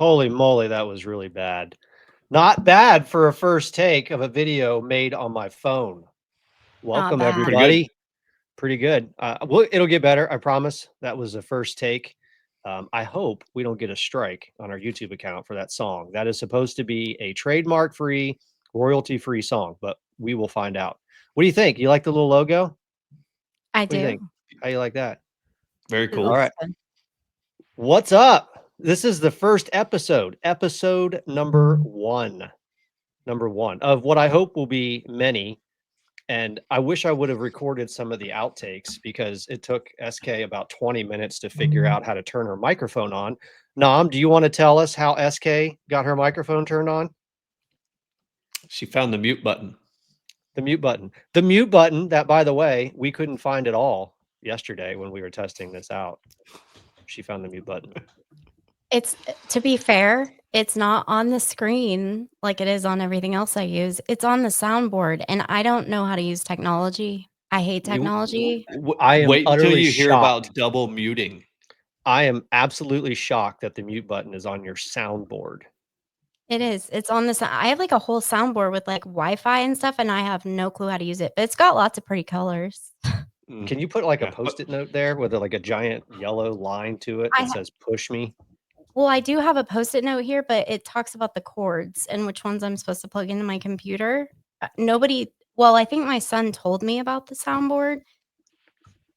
Holy moly, that was really bad. Not bad for a first take of a video made on my phone. Welcome, bad. everybody. Pretty good. Well, it'll get better, I promise. That was a first take. I hope we don't get a strike on our YouTube account for that song. That is supposed to be a trademark-free, royalty-free song, but we will find out. What do you think? You like the little logo? I What do you do. think? How you like that? Very It cool. All looks right. good. What's up? This is the first episode number one of what I hope will be many. And I wish I would have recorded some of the outtakes because it took SK about 20 minutes to figure out how to turn her microphone on. Nom, do you want to tell us how SK got her microphone turned on? She found the mute button. The mute button. The mute button that, by the way, we couldn't find at all yesterday when we were testing this out. She found the mute button. It's, to be fair, it's not on the screen like it is on everything else I use. It's on the soundboard, and I don't know how to use technology. I hate technology. I am Wait until utterly you hear shocked. about double muting. I am absolutely shocked that the mute button is on your soundboard. It is. It's on the I have like a whole soundboard with like Wi-Fi and stuff, and I have no clue how to use it. But it's got lots of pretty colors. Can you put like a Yeah. Post-it note there with like a giant yellow line to it that says "push me"? Well, I do have a Post-it note here, but it talks about the cords and which ones I'm supposed to plug into my computer. Well, I think my son told me about the soundboard,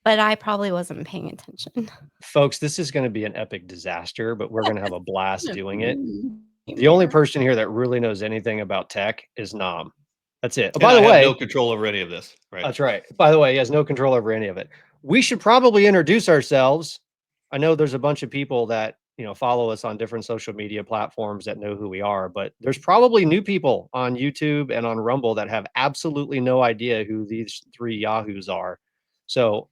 but I probably wasn't paying attention. Folks, this is going to be an epic disaster, but we're going to have a blast doing it. The only person here that really knows anything about tech is Nom. That's it. And by the I have way, no control over any of this. Right. That's right. By the way, he has no control over any of it. We should probably introduce ourselves. I know there's a bunch of people that, follow us on different social media platforms that know who we are, but there's probably new people on YouTube and on Rumble that have absolutely no idea who these three yahoos are. So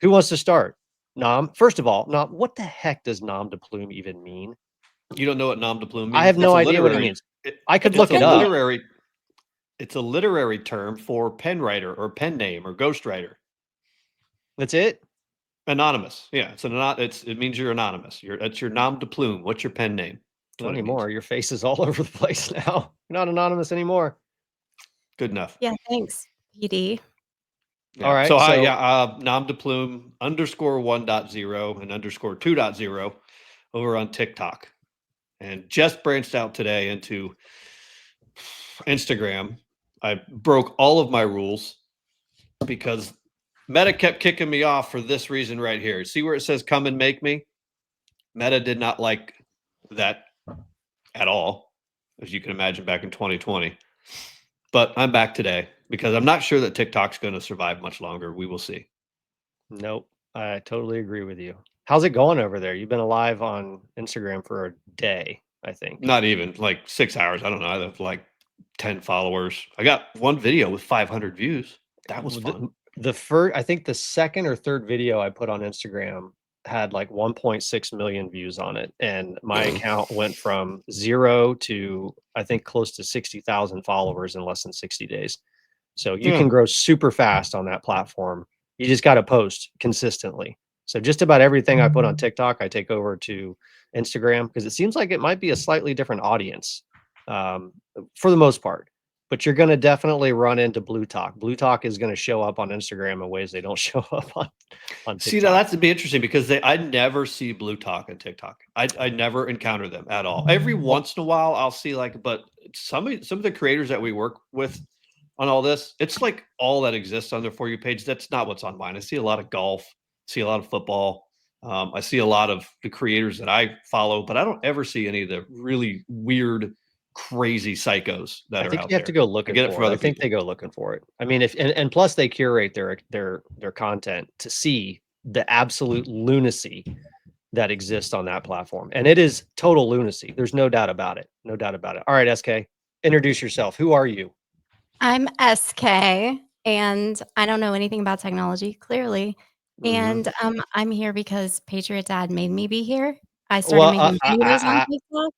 who wants to start? Nom, first of all, Nom, what the heck does NomDePlume even mean? You don't know what NomDePlume means? I have no idea what it means. I could look it up. It's a literary term for pen writer or pen name or ghostwriter. That's it? Anonymous. Yeah, it means you're anonymous. That's your NomDePlume. What's your pen name? Not anymore. Your face is all over the place now. You're not anonymous anymore. Good enough. Yeah, thanks, PD. Yeah. All right. So NomDePlume _1.0 and _2.0 over on TikTok, and just branched out today into Instagram. I broke all of my rules because Meta kept kicking me off for this reason right here. See where it says "come and make me"? Meta did not like that at all, as you can imagine, back in 2020. But I'm back today because I'm not sure that TikTok's going to survive much longer. We will see. Nope. I totally agree with you. How's it going over there? You've been alive on Instagram for a day, I think. Not even like 6 hours. I don't know. I have like 10 followers. I got one video with 500 views. That was fun. I think the second or third video I put on Instagram had like 1.6 million views on it. And my account went from 0 to, I think, close to 60,000 followers in less than 60 days. So you can grow super fast on that platform. You just got to post consistently. So just about everything I put on TikTok, I take over to Instagram because it seems like it might be a slightly different audience for the most part. But you're going to definitely run into Blutok. Blutok is going to show up on Instagram in ways they don't show up on TikTok. See, now that's to be interesting because I never see Blutok on TikTok. I never encounter them at all. Every once in a while, I'll see but some of the creators that we work with on all this, it's like all that exists on their For You page. That's not what's on mine. I see a lot of golf, see a lot of football. I see a lot of the creators that I follow, but I don't ever see any of the really weird, crazy psychos that are out there. I think you have to go looking for it. I think they go looking for it. I mean, and plus they curate their content to see the absolute lunacy that exists on that platform. And it is total lunacy. There's no doubt about it. No doubt about it. All right, SK, introduce yourself. Who are you? I'm SK, and I don't know anything about technology, clearly. And I'm here because PatriotDad made me be here. I started making videos on TikTok.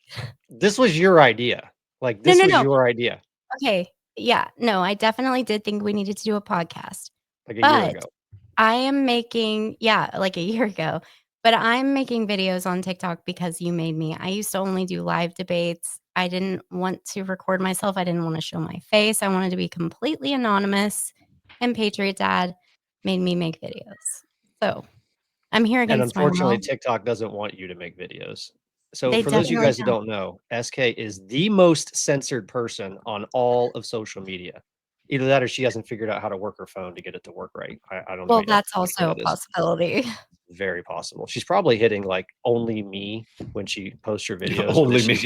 This was your idea. This was your idea. Okay. Yeah. No, I definitely did think we needed to do a podcast. Like a year ago. I am making, like a year ago. But I'm making videos on TikTok because you made me. I used to only do live debates. I didn't want to record myself. I didn't want to show my face. I wanted to be completely anonymous. And Patriot Dad made me make videos. So I'm here And against my unfortunately, will. TikTok doesn't want you to make videos. So They for those of you definitely guys who don't know, SK is the most censored person on all of social media. Either that or she hasn't figured out how to work her phone to get it to work right. I don't know Well, yet. that's which one also a it is. possibility. Very possible. She's probably hitting like only me when she posts her videos. Only me.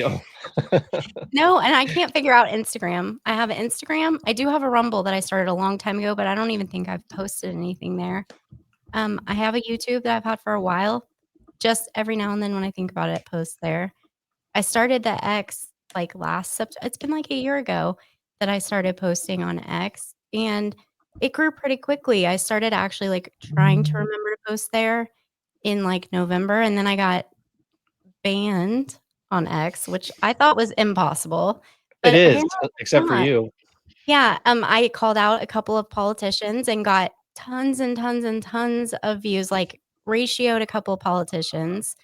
No, and I can't figure out Instagram. I have an Instagram. I do have a Rumble that I started a long time ago, but I don't even think I've posted anything there. I have a YouTube that I've had for a while. Just every now and then when I think about it, I post there. I started the X like last September. It's been like a year ago that I started posting on X, and it grew pretty quickly. I started actually like trying to remember to post there in like November, and then I got banned on X, which I thought was impossible. It But is, apparently it's except for not. you. Yeah, I called out a couple of politicians and got tons and tons and tons of views, like ratioed a couple of politicians,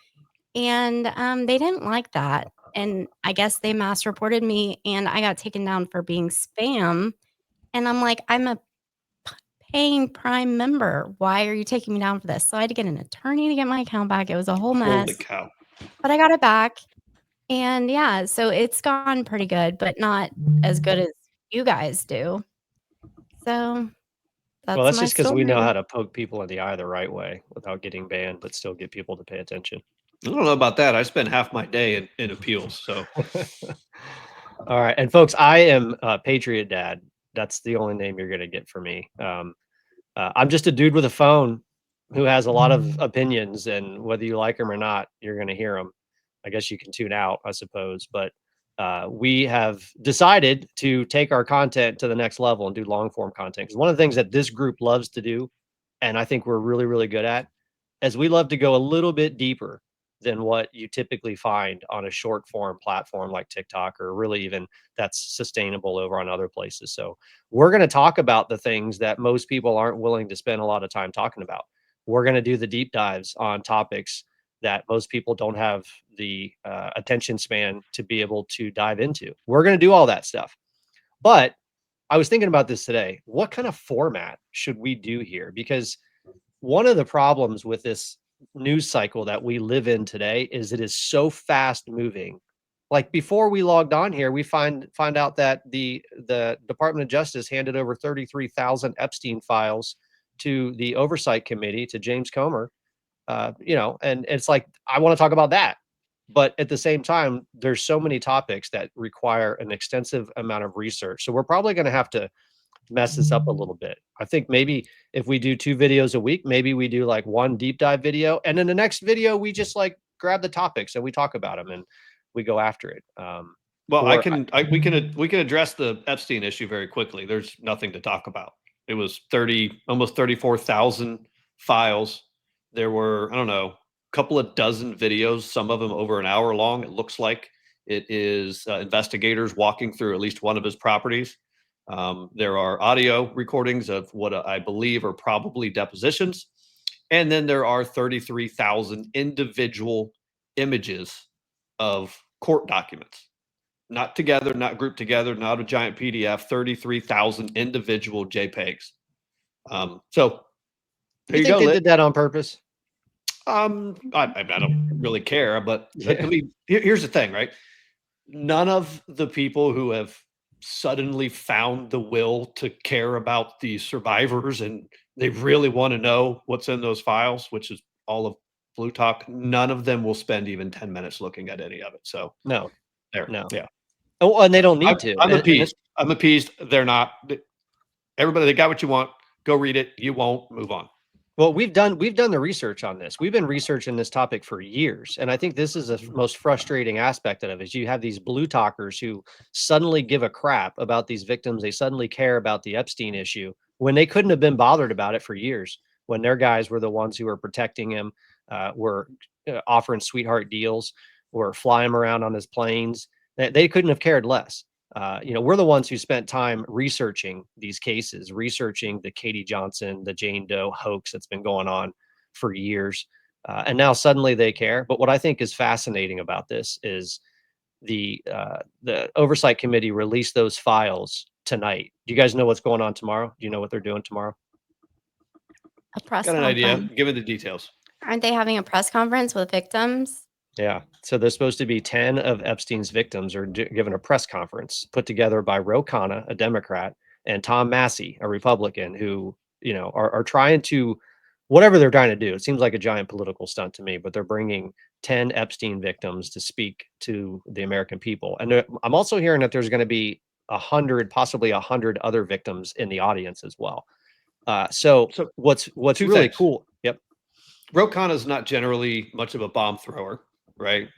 and they didn't like that. And I guess they mass reported me, and I got taken down for being spam. And I'm like, I'm a paying Prime member. Why are you taking me down for this? So I had to get an attorney to get my account back. It was a whole mess. Holy cow. But I got it back. And yeah, so it's gone pretty good, but not as good as you guys do. So Well, that's that's my just because we know story. how to poke people in the eye the right way without getting banned, but still get people to pay attention. I don't know about that. I spend half my day in appeals. So All right. And folks, I am Patriot Dad. That's the only name you're going to get from me. I'm just a dude with a phone who has a lot of opinions, and whether you like them or not, you're going to hear them. I guess you can tune out, I suppose. But we have decided to take our content to the next level and do long form content. Because one of the things that this group loves to do, and I think we're really, really good at, is we love to go a little bit deeper than what you typically find on a short form platform like TikTok, or really even that's sustainable over on other places. So we're going to talk about the things that most people aren't willing to spend a lot of time talking about. We're going to do the deep dives on topics that most people don't have the attention span to be able to dive into. We're going to do all that stuff. But I was thinking about this today. What kind of format should we do here? Because one of the problems with this news cycle that we live in today is it is so fast moving. Like before we logged on here, we find out that the Department of Justice handed over 33,000 Epstein files to the Oversight Committee, to James Comer. And it's like, I want to talk about that. But at the same time, there's so many topics that require an extensive amount of research. So we're probably going to have to mess this up a little bit. I think maybe if we do 2 videos a week, maybe we do like one deep dive video, and in the next video we just like grab the topics and we talk about them and we go after it. well, we can address the Epstein issue very quickly. There's nothing to talk about. It was almost 34,000 files. There were, I don't know, a couple of dozen videos, some of them over an hour long. It looks like it is investigators walking through at least one of his properties. There are audio recordings of what I believe are probably depositions. And then there are 33,000 individual images of court documents, not together, not grouped together, not a giant PDF, 33,000 individual JPEGs. So there you you think go. they did that on purpose? I don't really care, but I mean, here's the thing, right? None of the people who have suddenly found the will to care about the survivors and they really want to know what's in those files, which is all of Blutok, none of them will spend even 10 minutes looking at any of it. So No. yeah. Oh, and they don't need to. I'm appeased. I'm appeased. They're not. Everybody, they got what you want. Go read it. You won't. Move on. Well, we've done the research on this. We've been researching this topic for years, and I think this is the most frustrating aspect of it. Is you have these blue talkers who suddenly give a crap about these victims. They suddenly care about the Epstein issue when they couldn't have been bothered about it for years. When their guys were the ones who were protecting him, were offering sweetheart deals, were flying him around on his planes. They couldn't have cared less. We're the ones who spent time researching these cases, researching the Katie Johnson, the Jane Doe hoax that's been going on for years. And now suddenly they care. But what I think is fascinating about this is the oversight committee released those files tonight. Do you guys know what's going on tomorrow? Do you know what they're doing tomorrow? A press Got an idea. conference. Give me the details. Aren't they having a press conference with victims? Yeah. So there's supposed to be 10 of Epstein's victims are given a press conference put together by Ro Khanna, a Democrat, and Tom Massey, a Republican, who, are trying to, whatever they're trying to do. It seems like a giant political stunt to me, but they're bringing 10 Epstein victims to speak to the American people. And I'm also hearing that there's going to be 100, possibly 100 other victims in the audience as well. So what's really things. cool. Yep. Ro Khanna is not generally much of a bomb thrower, right?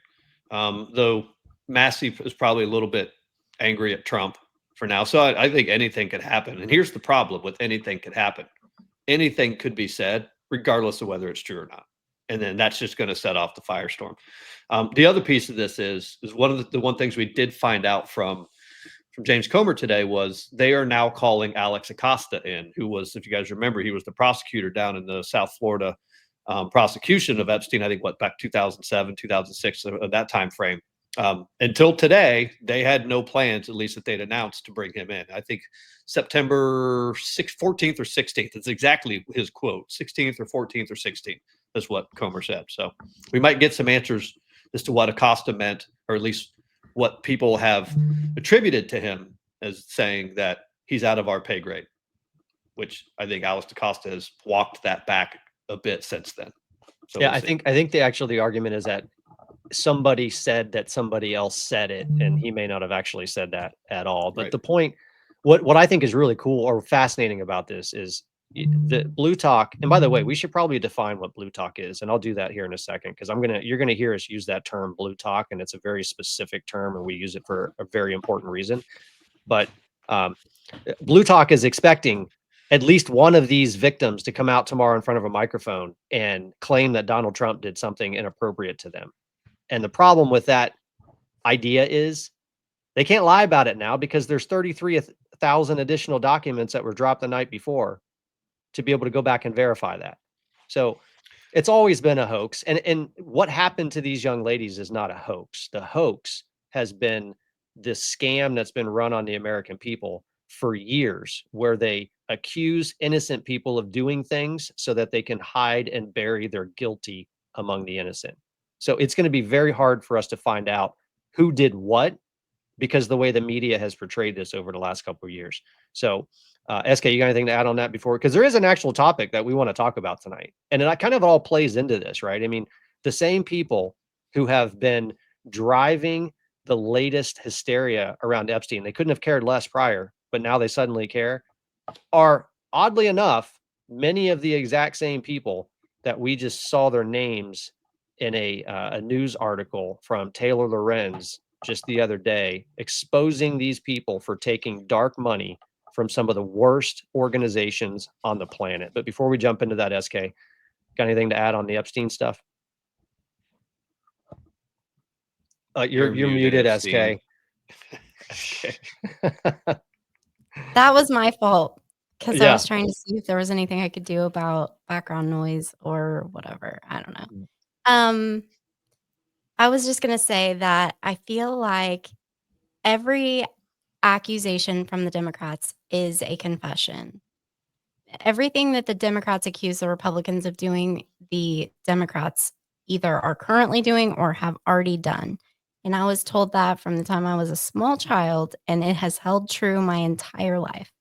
Though Massey is probably a little bit angry at Trump for now. So I think anything could happen. And here's the problem with anything could happen. Anything could be said, regardless of whether it's true or not. And then that's just going to set off the firestorm. The other piece of this is one of the one things we did find out from James Comer today was they are now calling Alex Acosta in, who was, if you guys remember, he was the prosecutor down in the South Florida prosecution of Epstein, I think back 2007, 2006, that time frame. Until today, they had no plans, at least that they'd announced, to bring him in. I think September 14th or 16th. It's exactly his quote, 16th or 14th or 16th. That's what Comer said. So we might get some answers as to what Acosta meant, or at least what people have attributed to him as saying that he's out of our pay grade, which I think Alex Acosta has walked that back a bit since then. So yeah, we'll I think the argument is that somebody said that somebody else said it, and he may not have actually said that at all. But Right. the point, what I think is really cool or fascinating about this is the Blutok. And by the way, we should probably define what Blutok is, and I'll do that here in a second, because you're gonna hear us use that term Blutok, and it's a very specific term, and we use it for a very important reason. But Blutok is expecting at least one of these victims to come out tomorrow in front of a microphone and claim that Donald Trump did something inappropriate to them. And the problem with that idea is they can't lie about it now, because there's 33,000 additional documents that were dropped the night before to be able to go back and verify that. So it's always been a hoax. And what happened to these young ladies is not a hoax. The hoax has been this scam that's been run on the American people for years, where they accuse innocent people of doing things so that they can hide and bury their guilty among the innocent. So it's going to be very hard for us to find out who did what, because the way the media has portrayed this over the last couple of years. So SK, you got anything to add on that before? Because there is an actual topic that we want to talk about tonight. And it kind of all plays into this, right? I mean, the same people who have been driving the latest hysteria around Epstein, they couldn't have cared less prior, but now they suddenly care, are, oddly enough, many of the exact same people that we just saw their names in a news article from Taylor Lorenz just the other day, exposing these people for taking dark money from some of the worst organizations on the planet. But before we jump into that, SK, got anything to add on the Epstein stuff? You're muted, SK. Okay. That was my fault, because I Yeah. was trying to see if there was anything I could do about background noise or whatever. I don't know. I was just going to say that I feel like every accusation from the Democrats is a confession. Everything that the Democrats accuse the Republicans of doing, the Democrats either are currently doing or have already done. And I was told that from the time I was a small child, and it has held true my entire life.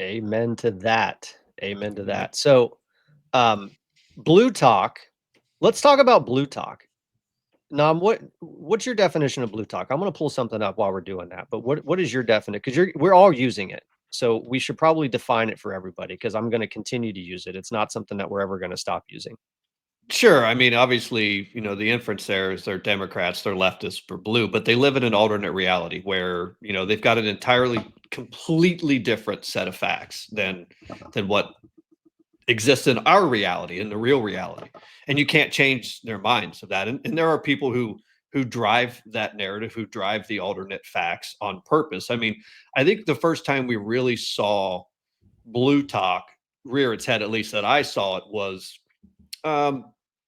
Amen to that. Amen to that. So, Blutok. Let's talk about Blutok. Nam, what's your definition of Blutok? I'm going to pull something up while we're doing that. But what is your definition? Because we're all using it, so we should probably define it for everybody, because I'm going to continue to use it. It's not something that we're ever going to stop using. Sure. I mean, obviously, the inference there is they're Democrats, they're leftists for blue, but they live in an alternate reality where, they've got an entirely, completely different set of facts than what exists in our reality, in the real reality. And you can't change their minds of that. And there are people who drive that narrative, who drive the alternate facts on purpose. I mean, I think the first time we really saw Blutok rear its head, at least that I saw it, was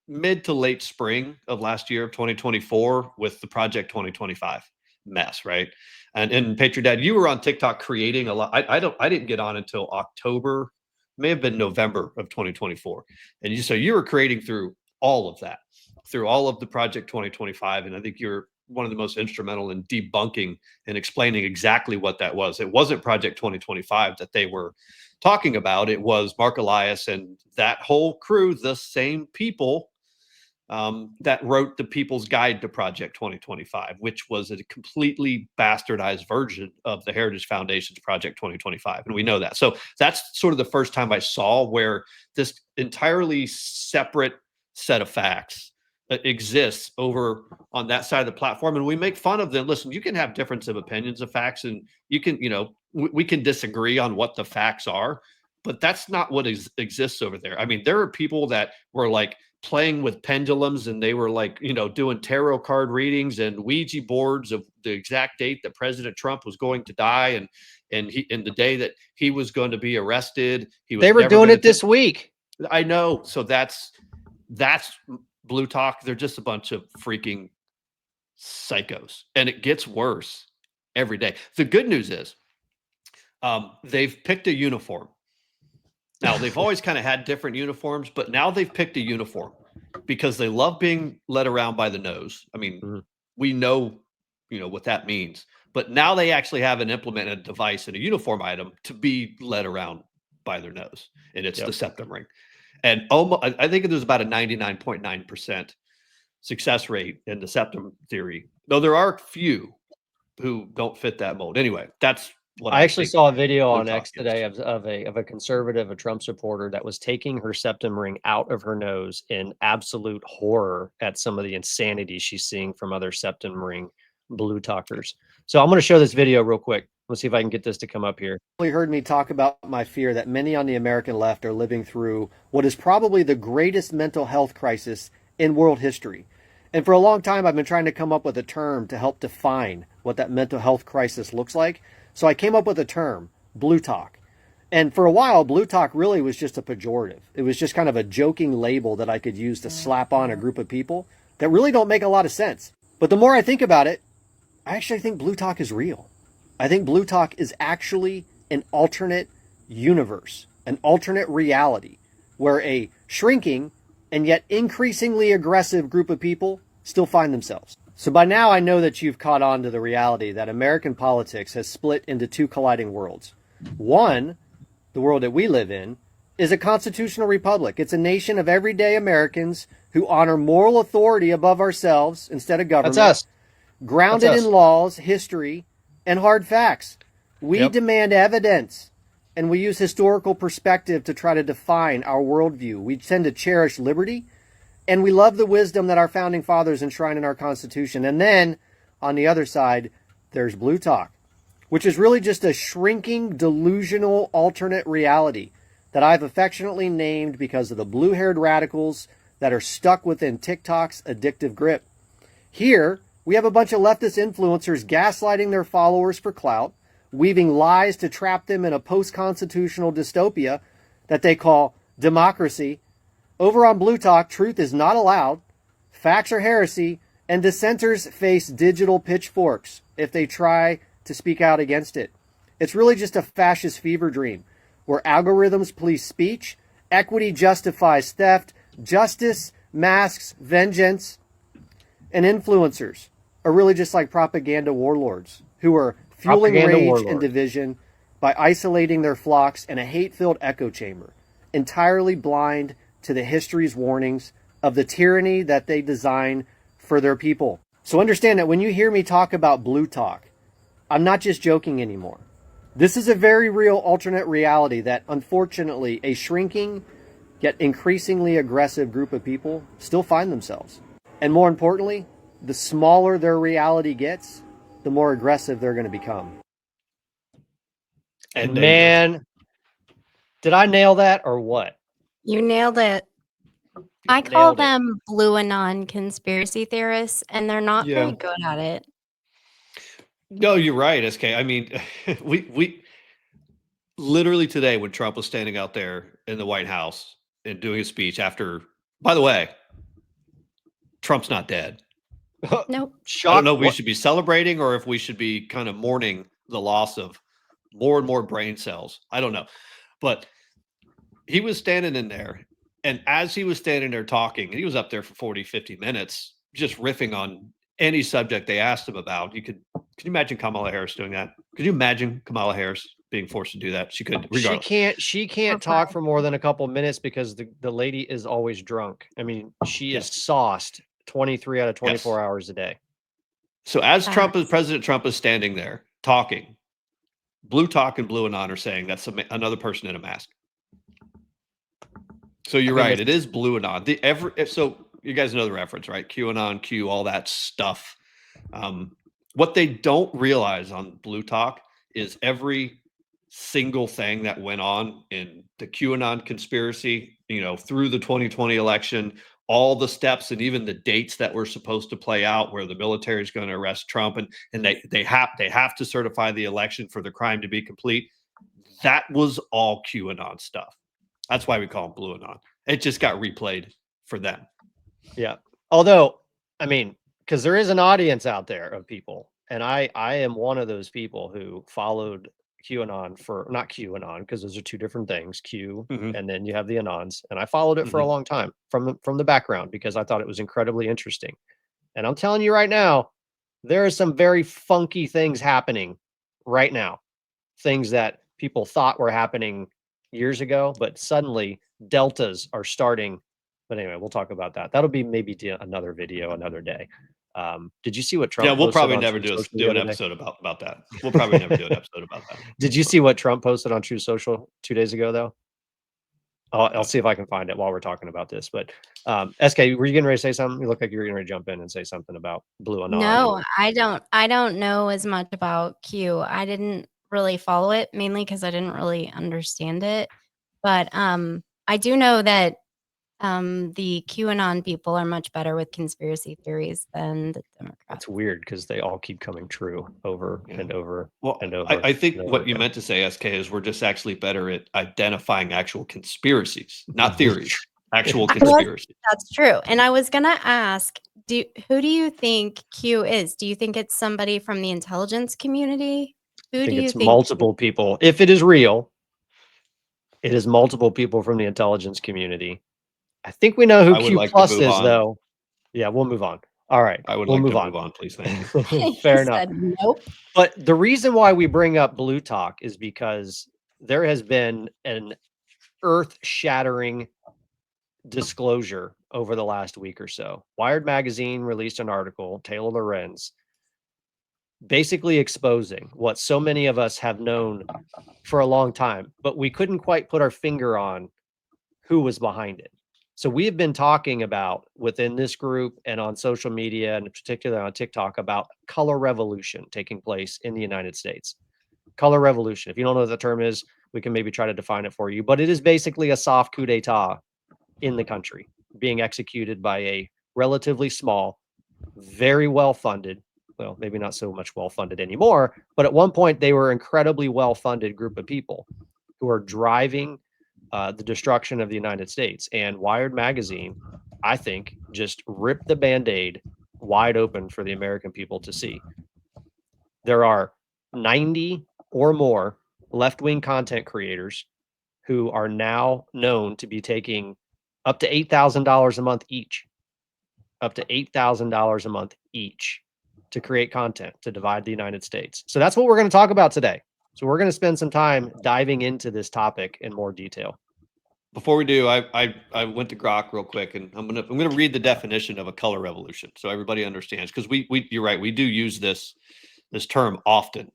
mid to late spring of last year of 2024 with the Project 2025 mess, right? And PatriotDad, you were on TikTok creating a lot. I didn't get on until October, may have been November of 2024. And so you were creating through all of that, through all of the Project 2025. And I think you're one of the most instrumental in debunking and explaining exactly what that was. It wasn't Project 2025 that they were talking about. It was Mark Elias and that whole crew, the same people that wrote the People's Guide to Project 2025, which was a completely bastardized version of the Heritage Foundation's Project 2025. And we know that. So that's sort of the first time I saw where this entirely separate set of facts exists over on that side of the platform. And we make fun of them. Listen, you can have difference of opinions of facts, and you can, we can disagree on what the facts are, but that's not what exists over there. I mean, there are people that were like playing with pendulums, and they were like, doing tarot card readings and Ouija boards of the exact date that President Trump was going to die. And the day that he was going to be arrested, they were doing it this week. I know. So that's Blutok. They're just a bunch of freaking psychos, and it gets worse every day. The good news is they've picked a uniform. Now, they've always kind of had different uniforms, but now they've picked a uniform because they love being led around by the nose. I mean, we know, what that means, but now they actually have an implemented device and a uniform item to be led around by their nose, and it's the septum ring. And I think there's about a 99.9% success rate in the septum theory, though there are few who don't fit that mold. Anyway, that's what I actually saw a video on X today of a conservative, a Trump supporter that was taking her septum ring out of her nose in absolute horror at some of the insanity she's seeing from other septum ring Blutokers. So I'm going to show this video real quick. Let's see if I can get this to come up here. You heard me talk about my fear that many on the American left are living through what is probably the greatest mental health crisis in world history. And for a long time, I've been trying to come up with a term to help define what that mental health crisis looks like. So I came up with a term, Blutok. And for a while, Blutok really was just a pejorative. It was just kind of a joking label that I could use to slap on a group of people that really don't make a lot of sense. But the more I think about it, I actually think Blutok is real. I think Blutok is actually an alternate universe, an alternate reality, where a shrinking and yet increasingly aggressive group of people still find themselves. So by now I know that you've caught on to the reality that American politics has split into two colliding worlds. One, the world that we live in, is a constitutional republic. It's a nation of everyday Americans who honor moral authority above ourselves instead of government. That's us. Grounded in laws, history, and hard facts. We demand evidence, and we use historical perspective to try to define our worldview. We tend to cherish liberty, and we love the wisdom that our founding fathers enshrined in our Constitution. And then, on the other side, there's Blutok, which is really just a shrinking, delusional, alternate reality that I've affectionately named because of the blue-haired radicals that are stuck within TikTok's addictive grip. Here, we have a bunch of leftist influencers gaslighting their followers for clout, weaving lies to trap them in a post-constitutional dystopia that they call democracy. Over on Blutok, truth is not allowed, facts are heresy, and dissenters face digital pitchforks if they try to speak out against it. It's really just a fascist fever dream, where algorithms police speech, equity justifies theft, justice masks vengeance, and influencers are really just like propaganda warlords who are fueling rage and division by isolating their flocks in a hate-filled echo chamber, entirely blind to the history's warnings of the tyranny that they design for their people. So understand that when you hear me talk about Blutok, I'm not just joking anymore. This is a very real alternate reality that, unfortunately, a shrinking yet increasingly aggressive group of people still find themselves. And more importantly, the smaller their reality gets, the more aggressive they're going to become. And man, did I nail that or what? You nailed it. I call them blue anon conspiracy theorists, and they're not very good at it. No, you're right, SK. I mean, we literally today when Trump was standing out there in the White House and doing a speech after By the way, Trump's not dead. Nope. I don't know if we should be celebrating or if we should be kind of mourning the loss of more and more brain cells. I don't know. But he was standing in there. And as he was standing there talking, and he was up there for 40, 50 minutes, just riffing on any subject they asked him about. Can you imagine Kamala Harris doing that? Could you imagine Kamala Harris being forced to do that? She couldn't. Regardless. She can't talk for more than a couple minutes because the lady is always drunk. I mean, she is sauced 23 out of 24 hours a day. So as President Trump is standing there talking, Blutok and Blue Anon are saying that's another person in a mask. So you're right. It is Blue Anon. So you guys know the reference, right? QAnon, Q, all that stuff. What they don't realize on Blutok is every single thing that went on in the QAnon conspiracy, through the 2020 election, all the steps and even the dates that were supposed to play out where the military is going to arrest Trump and they have to certify the election for the crime to be complete. That was all QAnon stuff. That's why we call them Blue Anon. It just got replayed for them. Yeah. Although, I mean, because there is an audience out there of people, and I am one of those people who followed QAnon not QAnon, because those are two different things, and then you have the Anons, and I followed it for a long time from the background because I thought it was incredibly interesting. And I'm telling you right now, there are some very funky things happening right now, things that people thought were happening years ago, but suddenly deltas are starting. But anyway, we'll talk about that. That'll be maybe another video another day. Did you see what Trump? Yeah, we'll probably never do an episode about that. We'll probably never do an episode about that. Did you see what Trump posted on True Social 2 days ago, though? I'll see if I can find it while we're talking about this. But SK, were you getting ready to say something? You look like you were getting ready to jump in and say something about Blue Anon. No, I don't know as much about Q. I didn't really follow it, mainly because I didn't really understand it. But I do know that the QAnon people are much better with conspiracy theories than the Democrats. That's weird because they all keep coming true over and over and over. I think what you meant to say, SK, is we're just actually better at identifying actual conspiracies, not theories, actual conspiracies. That's true. And I was going to ask, who do you think Q is? Do you think it's somebody from the intelligence community? I think it's multiple people. If it is real, it is multiple people from the intelligence community. I think we know who Q plus is, though. Yeah, we'll move on. All right. I would like to move on, please. Thank you. Fair enough. Nope. But the reason why we bring up Blutok is because there has been an earth-shattering disclosure over the last week or so. Wired magazine released an article, Taylor Lorenz, basically exposing what so many of us have known for a long time, but we couldn't quite put our finger on who was behind it. So we have been talking about within this group and on social media, and in particular on TikTok, about color revolution taking place in the United States. Color revolution. If you don't know what the term is, we can maybe try to define it for you, but it is basically a soft coup d'etat in the country being executed by a relatively small, very well-funded, well, maybe not so much well-funded anymore, but at one point they were incredibly well-funded group of people who are driving the destruction of the United States. And Wired magazine, I think, just ripped the Band-Aid wide open for the American people to see. There are 90 or more left-wing content creators who are now known to be taking up to $8,000 a month each, up to $8,000 a month each to create content to divide the United States. So that's what we're going to talk about today. So we're going to spend some time diving into this topic in more detail. Before we do, I went to Grok real quick, and I'm gonna read the definition of a color revolution so everybody understands, because you're right, we do use this term often.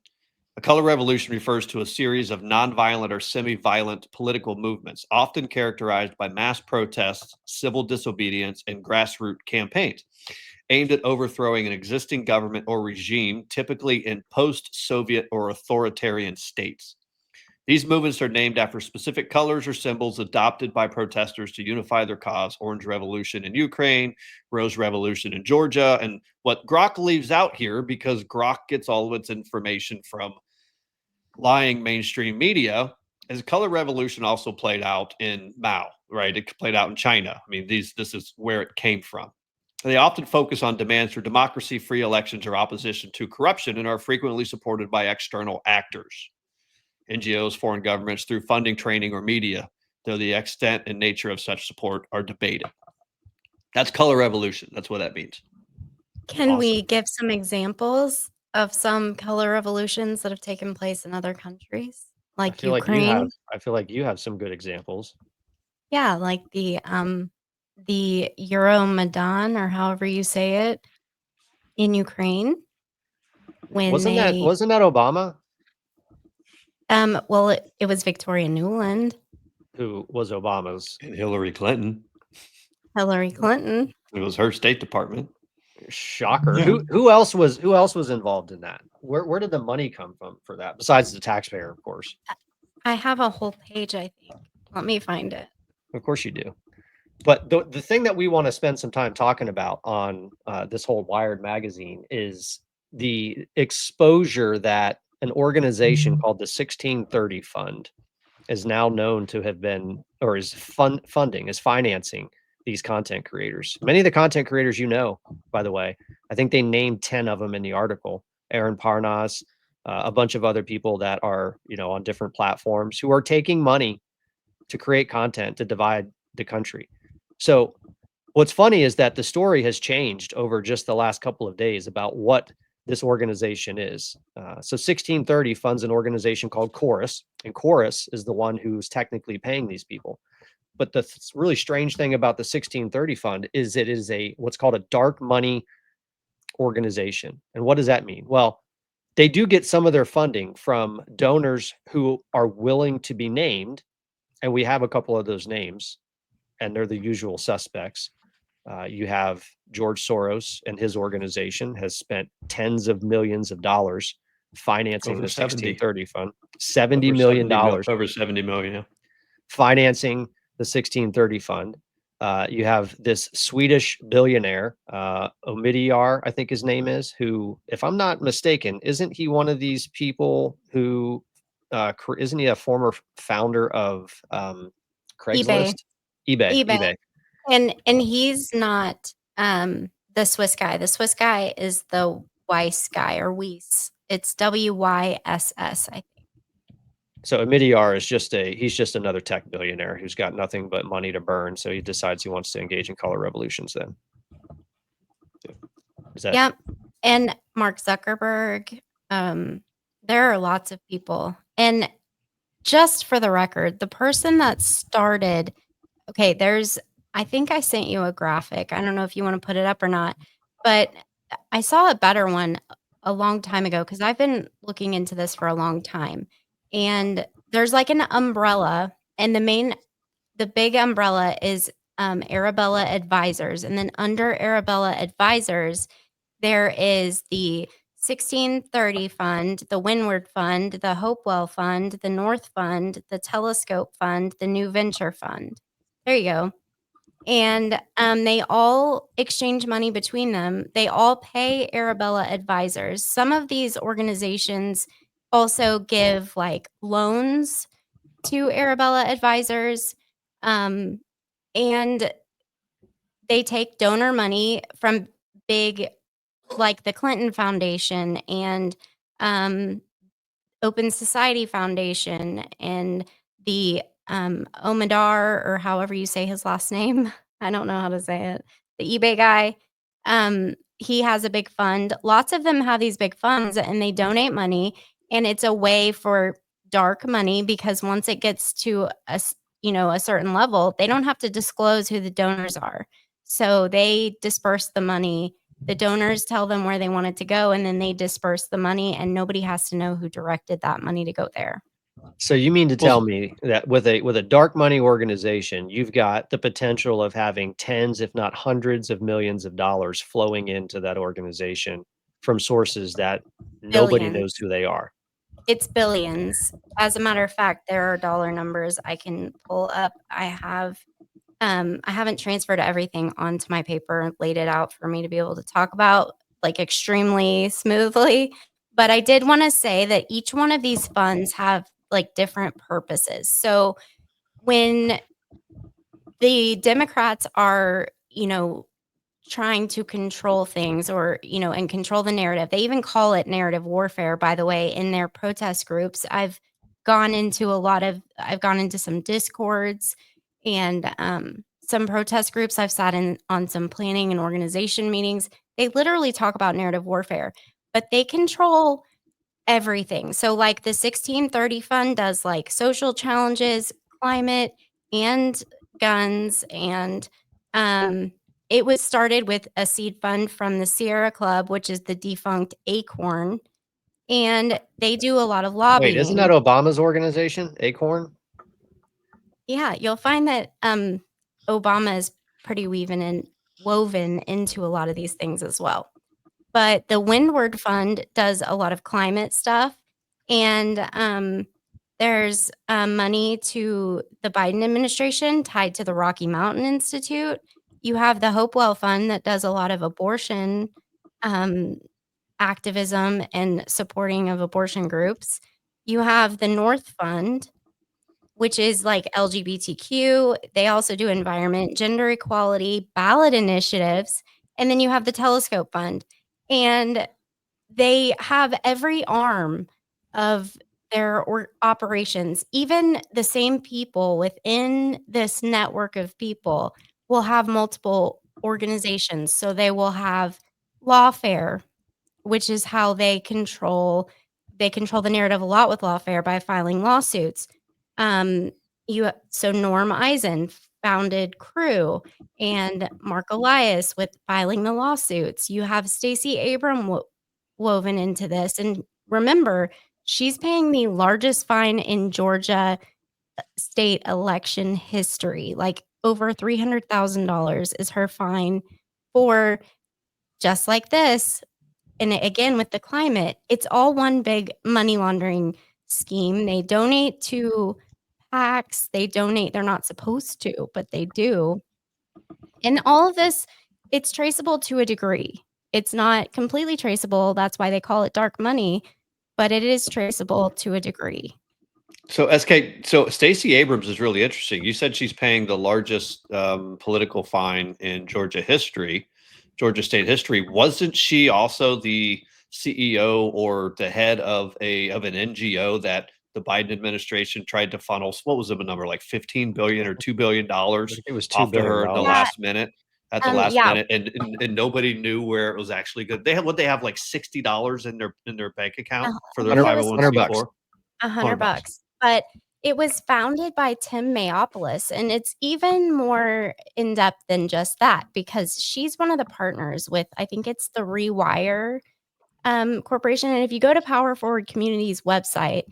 A color revolution refers to a series of nonviolent or semi-violent political movements, often characterized by mass protests, civil disobedience, and grassroots campaigns, aimed at overthrowing an existing government or regime, typically in post-Soviet or authoritarian states. These movements are named after specific colors or symbols adopted by protesters to unify their cause. Orange Revolution in Ukraine, Rose Revolution in Georgia. And what Grok leaves out here, because Grok gets all of its information from lying mainstream media, as a color revolution also played out in Mao, right? It played out in China. I mean, this is where it came from. They often focus on demands for democracy, free elections, or opposition to corruption, and are frequently supported by external actors, NGOs, foreign governments, through funding, training, or media, though the extent and nature of such support are debated. That's color revolution. That's what that means. Can we give some examples of some color revolutions that have taken place in other countries, like Ukraine? I feel like you have some good examples. Yeah, like the Euromaidan, or however you say it, in Ukraine. Wasn't that Obama? Well, it was Victoria Nuland. Who was Obama's? And Hillary Clinton. Hillary Clinton. It was her State Department. Shocker. Yeah. Who else was involved in that? Where did the money come from for that? Besides the taxpayer, of course. I have a whole page, I think. Let me find it. Of course you do. But the thing that we want to spend some time talking about on this whole Wired magazine is the exposure that an organization called the 1630 Fund is now known to have been, or is financing these content creators. Many of the content creators, by the way, I think they named 10 of them in the article. Aaron Parnas, a bunch of other people that are, on different platforms who are taking money to create content to divide the country. So what's funny is that the story has changed over just the last couple of days about what this organization is. So 1630 funds an organization called Chorus, and Chorus is the one who's technically paying these people. But the really strange thing about the 1630 fund is it is what's called a dark money organization. And what does that mean? Well, they do get some of their funding from donors who are willing to be named. And we have a couple of those names, and they're the usual suspects. You have George Soros and his organization has spent tens of millions of dollars financing the 1630 fund. $70 million. Over 70 million, yeah. Financing the 1630 fund. You have this Swedish billionaire, Omidyar, I think his name is, who, if I'm not mistaken, isn't he one of these people who, isn't he a former founder of Craigslist? eBay. And he's not the Swiss guy. The Swiss guy is the Weiss guy, or Weiss. It's WYSS, I think. So Omidyar is he's just another tech billionaire who's got nothing but money to burn. So he decides he wants to engage in color revolutions then. Yep. And Mark Zuckerberg. There are lots of people. And just for the record, the person that started, I think I sent you a graphic. I don't know if you want to put it up or not, but I saw a better one a long time ago because I've been looking into this for a long time. And there's like an umbrella, and the big umbrella is Arabella Advisors. And then under Arabella Advisors, there is the 1630 Fund, the Windward Fund, the Hopewell Fund, the North Fund, the Telescope Fund, the New Venture Fund. There you go. And they all exchange money between them. They all pay Arabella Advisors. Some of these organizations also give like loans to Arabella Advisors. And they take donor money from big, like the Clinton Foundation and Open Society Foundation and the Omidar, or however you say his last name. I don't know how to say it. The eBay guy. He has a big fund. Lots of them have these big funds, and they donate money. And it's a way for dark money, because once it gets to a certain level, they don't have to disclose who the donors are. So they disperse the money. The donors tell them where they want it to go, and then they disperse the money, and nobody has to know who directed that money to go there. So you mean to tell me that with a dark money organization, you've got the potential of having tens, if not hundreds of millions of dollars flowing into that organization from sources that nobody knows who they are? It's billions. As a matter of fact, there are dollar numbers I can pull up. I haven't transferred everything onto my paper and laid it out for me to be able to talk about like extremely smoothly. But I did want to say that each one of these funds have like different purposes. So when the Democrats are, trying to control things or, and control the narrative. They even call it narrative warfare, by the way, in their protest groups. I've gone into some discords and some protest groups. I've sat in on some planning and organization meetings. They literally talk about narrative warfare, but they control everything. So like the 1630 fund does like social challenges, climate, and guns, and it was started with a seed fund from the Sierra Club, which is the defunct Acorn, and they do a lot of lobbying. Wait, isn't that Obama's organization, Acorn? Yeah, you'll find that Obama is pretty woven into a lot of these things as well. But the Windward Fund does a lot of climate stuff, and there's money to the Biden administration tied to the Rocky Mountain Institute. You have the Hopewell Fund that does a lot of abortion activism and supporting of abortion groups. You have the North Fund, which is like LGBTQ. They also do environment, gender equality, ballot initiatives. And then you have the Telescope Fund. And they have every arm of their operations. Even the same people within this network of people will have multiple organizations. So they will have lawfare, which is how they control the narrative a lot with lawfare by filing lawsuits. So Norm Eisen founded Crew and Mark Elias with filing the lawsuits. You have Stacey Abrams woven into this. And remember, she's paying the largest fine in Georgia state election history. Like over $300,000 is her fine for just like this. And again, with the climate, it's all one big money laundering scheme. They donate to PACs. They're not supposed to, but they do. And all of this, it's traceable to a degree. It's not completely traceable. That's why they call it dark money, but it is traceable to a degree. So Stacey Abrams is really interesting. You said she's paying the largest political fine in Georgia state history. Wasn't she also the CEO or the head of an NGO that the Biden administration tried to funnel? What was the number, like $15 billion or $2 billion It was off $2 to her billion. at the last minute? Yeah. And nobody knew where it was actually good. They have like $60 in their bank account for their 501c4. $100. But it was founded by Tim Mayopoulos, and it's even more in depth than just that because she's one of the partners with, I think it's the Rewire Corporation. And if you go to Power Forward Community's website,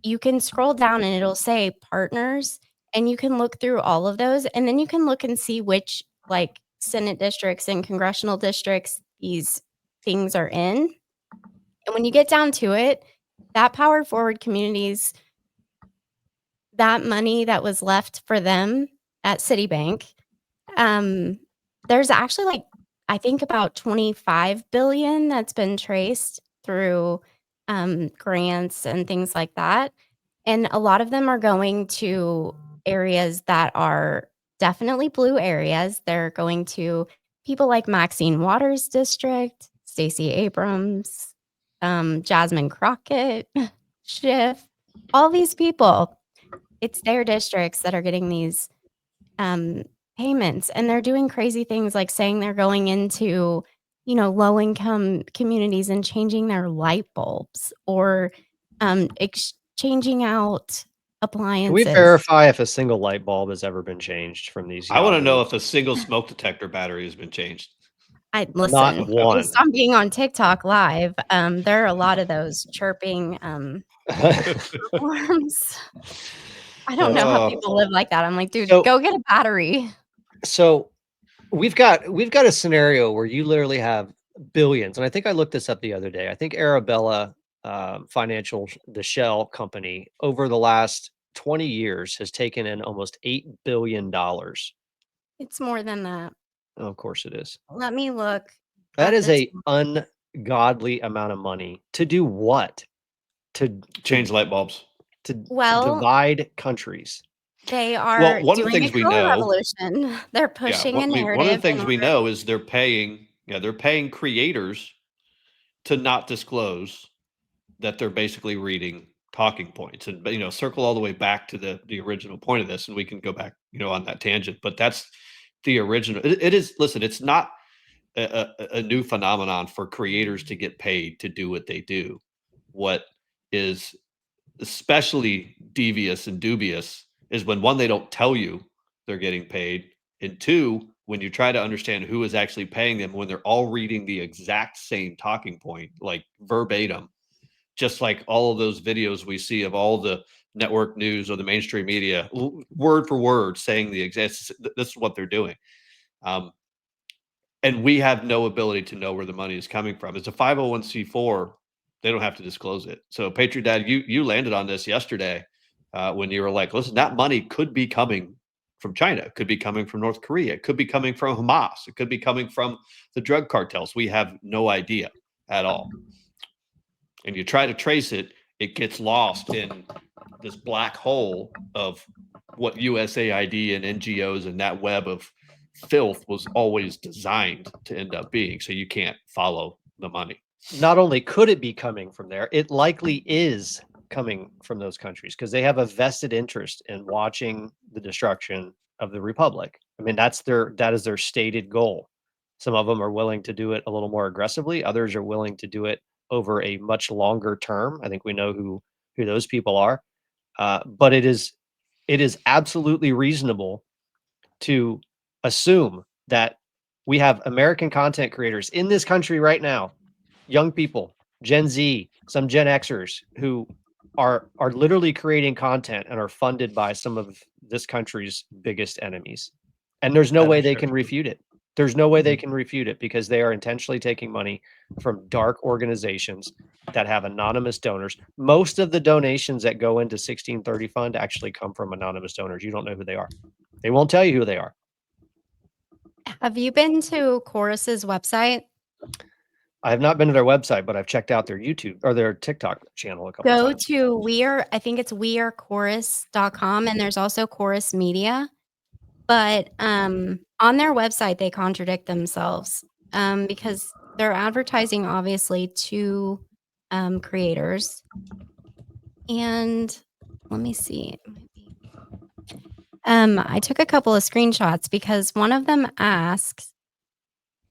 you can scroll down and it'll say partners, and you can look through all of those, and then you can look and see which like Senate districts and congressional districts these things are in. And when you get down to it, that Power Forward Communities, that money that was left for them at Citibank, there's actually like, I think about 25 billion that's been traced through grants and things like that. And a lot of them are going to areas that are definitely blue areas. They're going to people like Maxine Waters' district, Stacey Abrams, Jasmine Crockett, Schiff, all these people. It's their districts that are getting these payments, and they're doing crazy things like saying they're going into, low-income communities and changing their light bulbs or exchanging out appliances. Can we verify if a single light bulb has ever been changed from these? I want to know if a single smoke detector battery has been changed. Listen, Not one. based on being on TikTok live, there are a lot of those chirping alarms. I don't know how people live like that. I'm like, dude, go get a battery. So we've got a scenario where you literally have billions, and I think I looked this up the other day. I think Arabella Financial, the shell company, over the last 20 years has taken in almost $8 billion. It's more than that. Oh, of course it is. Let me look. That is a ungodly amount of money. To do what? To change light bulbs. to Well, divide countries. they are one of the doing things a we color know, revolution. They're pushing a narrative. one of the things we know is they're paying creators to not disclose that they're basically reading talking points, and circle all the way back to the original point of this, and we can go back on that tangent, but that's the original. It is, listen, it's not a new phenomenon for creators to get paid to do what they do. What is especially devious and dubious is when, one, they don't tell you they're getting paid, and two, when you try to understand who is actually paying them, when they're all reading the exact same talking point, like verbatim, just like all of those videos we see of all the network news or the mainstream media, word for word, saying the exact, this is what they're doing. And we have no ability to know where the money is coming from. It's a 501c4. They don't have to disclose it. So PatriotDad, you landed on this yesterday when you were like, listen, that money could be coming from China. It could be coming from North Korea. It could be coming from Hamas. It could be coming from the drug cartels. We have no idea at all. And you try to trace it, it gets lost in this black hole of what USAID and NGOs and that web of filth was always designed to end up being. So you can't follow the money. Not only could it be coming from there, it likely is coming from those countries because they have a vested interest in watching the destruction of the republic. I mean, that is their stated goal. Some of them are willing to do it a little more aggressively. Others are willing to do it over a much longer term. I think we know who those people are. But it is absolutely reasonable to assume that we have American content creators in this country right now, young people, Gen Z, some Gen Xers who are literally creating content and are funded by some of this country's biggest enemies. And there's no way they can refute it. There's no way they can refute it because they are intentionally taking money from dark organizations that have anonymous donors. Most of the donations that go into 1630 Fund actually come from anonymous donors. You don't know who they are. They won't tell you who they are. Have you been to Chorus's website? I have not been to their website, but I've checked out their YouTube or their TikTok channel a couple times. Go to I think it's wearechorus.com, and there's also Chorus Media. But on their website, they contradict themselves because they're advertising, obviously, to creators. And let me see. I took a couple of screenshots because one of them asks,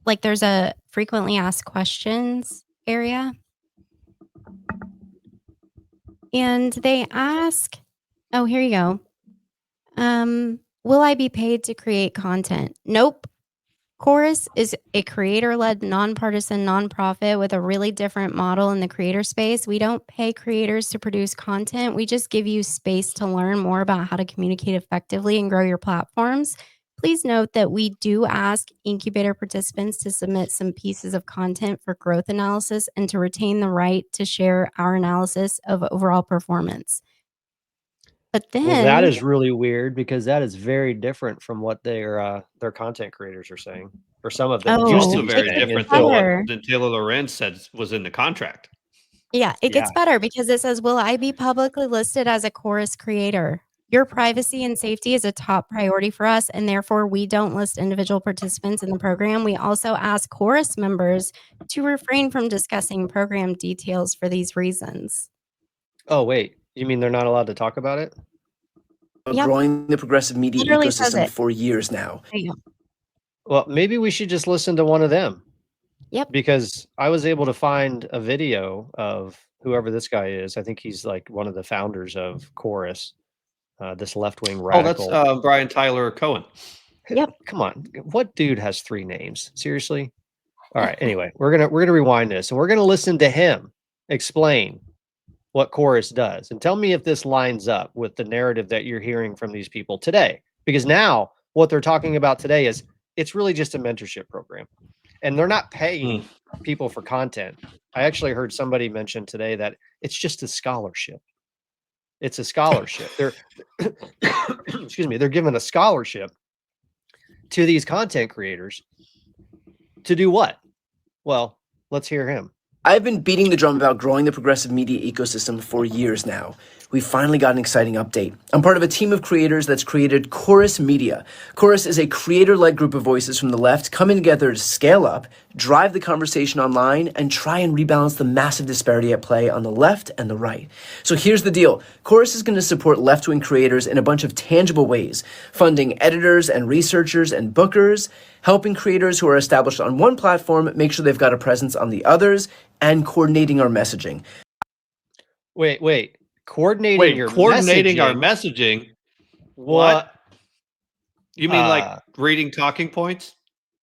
like, there's a frequently asked questions area. And they ask, oh, here you go. Will I be paid to create content? Nope. Chorus is a creator-led, nonpartisan nonprofit with a really different model in the creator space. We don't pay creators to produce content. We just give you space to learn more about how to communicate effectively and grow your platforms. Please note that we do ask incubator participants to submit some pieces of content for growth analysis and to retain the right to share our analysis of overall performance. But then, well, that is really weird because that is very different from what their content creators are saying. For some of them, It's also very different than what Taylor Lorenz said was in the contract. Yeah, it gets better because it says, will I be publicly listed as a Chorus creator? Your privacy and safety is a top priority for us, and therefore we don't list individual participants in the program. We also ask Chorus members to refrain from discussing program details for these reasons. Oh, wait. You mean they're not allowed to talk about it? Yep. Growing the progressive media ecosystem for years now. Well, maybe we should just listen to one of them. Yep. Because I was able to find a video of whoever this guy is. I think he's like one of the founders of Chorus, this left-wing radical. Oh, that's Brian Tyler Cohen. Yep. Come on. What dude has 3 names? Seriously? All right. Anyway, we're gonna rewind this and we're gonna listen to him explain what Chorus does and tell me if this lines up with the narrative that you're hearing from these people today. Because now what they're talking about today is it's really just a mentorship program. And they're not paying people for content. I actually heard somebody mention today that it's just a scholarship. It's a scholarship. They're excuse me, they're giving a scholarship to these content creators to do what? Well, let's hear him. I've been beating the drum about growing the progressive media ecosystem for years now. we finally got an exciting update. I'm part of a team of creators that's created Chorus Media. Chorus is a creator-led group of voices from the left coming together to scale up, drive the conversation online, and try and rebalance the massive disparity at play on the left and the right. So here's the deal. Chorus is going to support left-wing creators in a bunch of tangible ways, funding editors and researchers and bookers, helping creators who are established on one platform make sure they've got a presence on the others, and coordinating our messaging. Wait. Coordinating our messaging. What? You mean like reading talking points?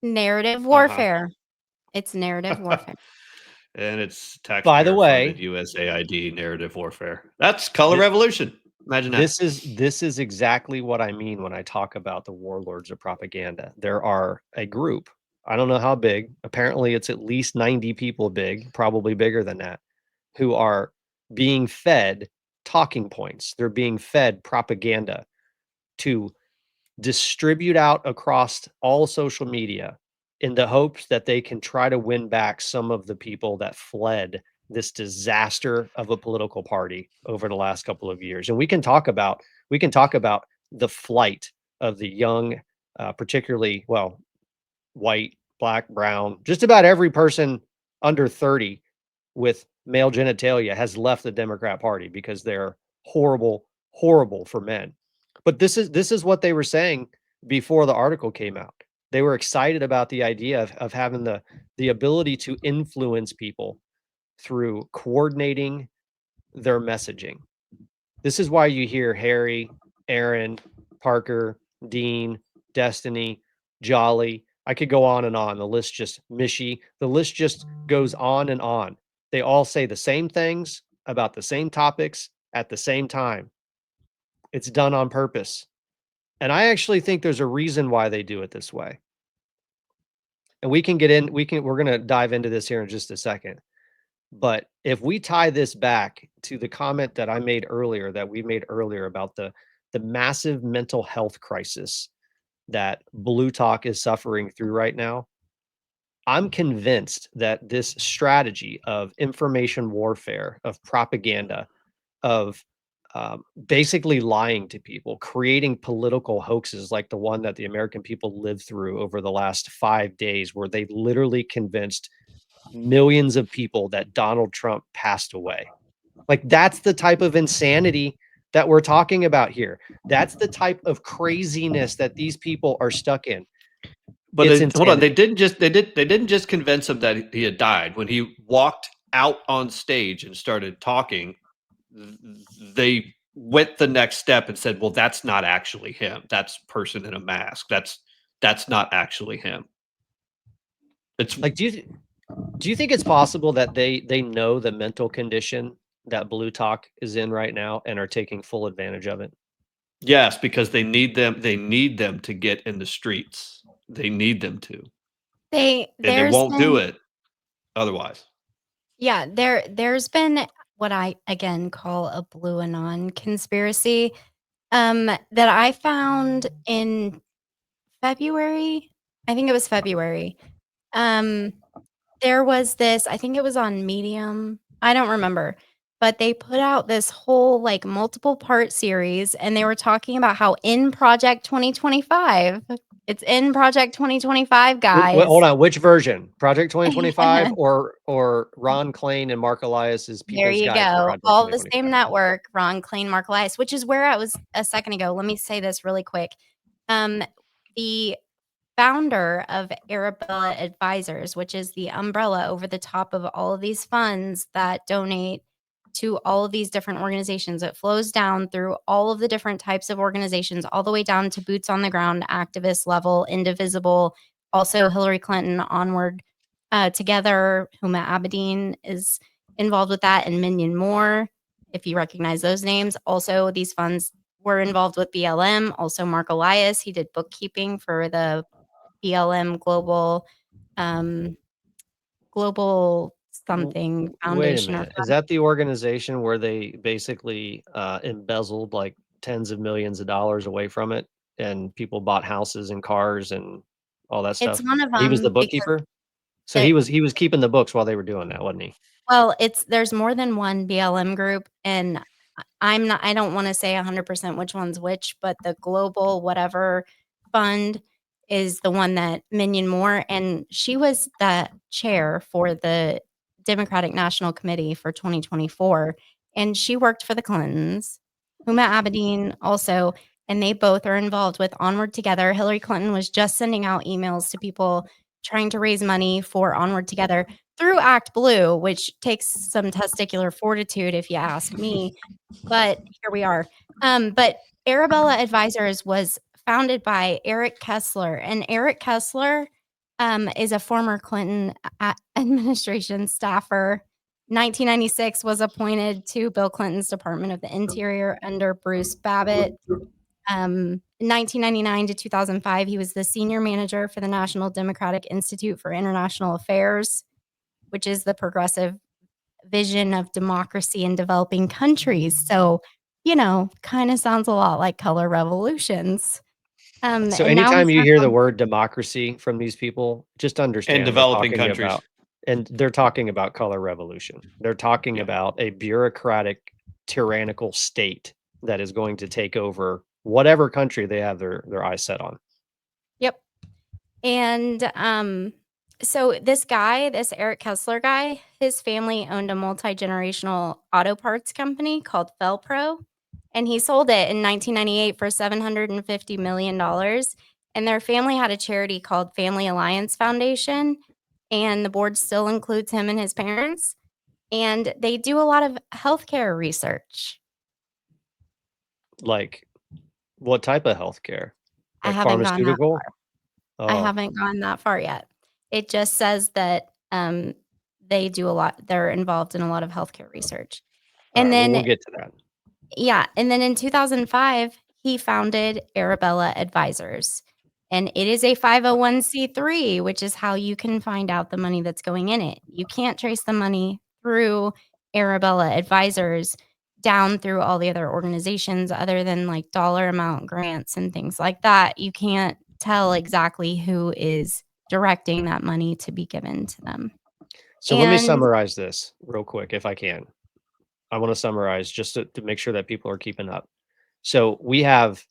Narrative warfare. It's narrative warfare. And it's taxpayer By the way, USAID narrative warfare. That's color revolution. Imagine that. This is exactly what I mean when I talk about the warlords of propaganda. There are a group, I don't know how big, apparently it's at least 90 people big, probably bigger than that, who are being fed talking points. They're being fed propaganda to distribute out across all social media in the hopes that they can try to win back some of the people that fled this disaster of a political party over the last couple of years. And we can talk about the flight of the young, particularly, well, white, black, brown, just about every person under 30 with male genitalia has left the Democrat Party because they're horrible for men. But this is what they were saying before the article came out. They were excited about the idea of having the ability to influence people through coordinating their messaging. This is why you hear Harry, Aaron, Parker, Dean, Destiny, Jolly. I could go on and on. The list just goes on and on. They all say the same things about the same topics at the same time. It's done on purpose. And I actually think there's a reason why they do it this way. And we're going to dive into this here in just a second. But if we tie this back to the comment that we made earlier about the massive mental health crisis that Blutok is suffering through right now, I'm convinced that this strategy of information warfare, of propaganda, of basically lying to people, creating political hoaxes like the one that the American people lived through over the last 5 days, where they literally convinced millions of people that Donald Trump passed away. Like, that's the type of insanity that we're talking about here. That's the type of craziness that these people are stuck in. But hold on, they didn't just convince him that he had died. When he walked out on stage and started talking, they went the next step and said, well, that's not actually him. That's person in a mask. That's not actually him. It's like, do you think it's possible that they know the mental condition that Blutok is in right now and are taking full advantage of it? Yes, because they need them to get in the streets. They need them to. They won't do it otherwise. Yeah, there's been what I again call a Blue Anon conspiracy that I found in February. I think it was February. There was this, I think it was on Medium. I don't remember. But they put out this whole like multiple part series, and they were talking about how in Project 2025, it's in Project 2025, guys. Hold on, which version? Project 2025 or Ron Klain and Mark Elias's People's There you Guide go. All the same network, Ron Klain, Mark Elias, which is where I was a second ago. Let me say this really quick. The founder of Arabella Advisors, which is the umbrella over the top of all of these funds that donate to all of these different organizations. It flows down through all of the different types of organizations, all the way down to boots on the ground, activist level, indivisible, also Hillary Clinton onward together. Huma Abedin is involved with that, and Minion Moore, if you recognize those names. Also, these funds were involved with BLM. Also, Mark Elias, he did bookkeeping for the BLM Global something foundation. Wait a minute. Is that the organization where they basically embezzled like tens of millions of dollars away from it, and people bought houses and cars and all that stuff? It's one of them. He was the bookkeeper. So he was keeping the books while they were doing that, wasn't he? Well, there's more than one BLM group, and I don't want to say 100% which one's which, but the global whatever fund is the one that Minion Moore, and she was the chair for the Democratic National Committee for 2024, and she worked for the Clintons. Huma Abedin also, and they both are involved with Onward Together. Hillary Clinton was just sending out emails to people trying to raise money for Onward Together through Act Blue, which takes some testicular fortitude, if you ask me. But here we are. But Arabella Advisors was founded by Eric Kessler, and Eric Kessler is a former Clinton administration staffer. 1996 was appointed to Bill Clinton's Department of the Interior under Bruce Babbitt. 1999 to 2005, he was the senior manager for the National Democratic Institute for International Affairs, which is the progressive vision of democracy in developing countries. So, kind of sounds a lot like color revolutions. So and now anytime he's you back hear the on- word democracy from these people, just understand And they're developing talking countries. about, and they're talking about color revolution. They're talking Yeah. about a bureaucratic, tyrannical state that is going to take over whatever country they have their eyes set on. Yep. And so this Eric Kessler guy, his family owned a multi-generational auto parts company called Felpro, and he sold it in 1998 for $750 million. And their family had a charity called Family Alliance Foundation, and the board still includes him and his parents. And they do a lot of healthcare research. Like, what type of healthcare? I Like haven't gone that pharmaceutical? I haven't gone that far yet. It just says that they do a lot. They're involved in a lot of healthcare research. And then, we'll get to that. yeah. And then in 2005, he founded Arabella Advisors. And it is a 501c3, which is how you can find out the money that's going in it. You can't trace the money through Arabella Advisors down through all the other organizations other than like dollar amount grants and things like that. You can't tell exactly who is directing that money to be given to them. So let me And- summarize this real quick, if I can. I want to summarize just to make sure that people are keeping up. So we have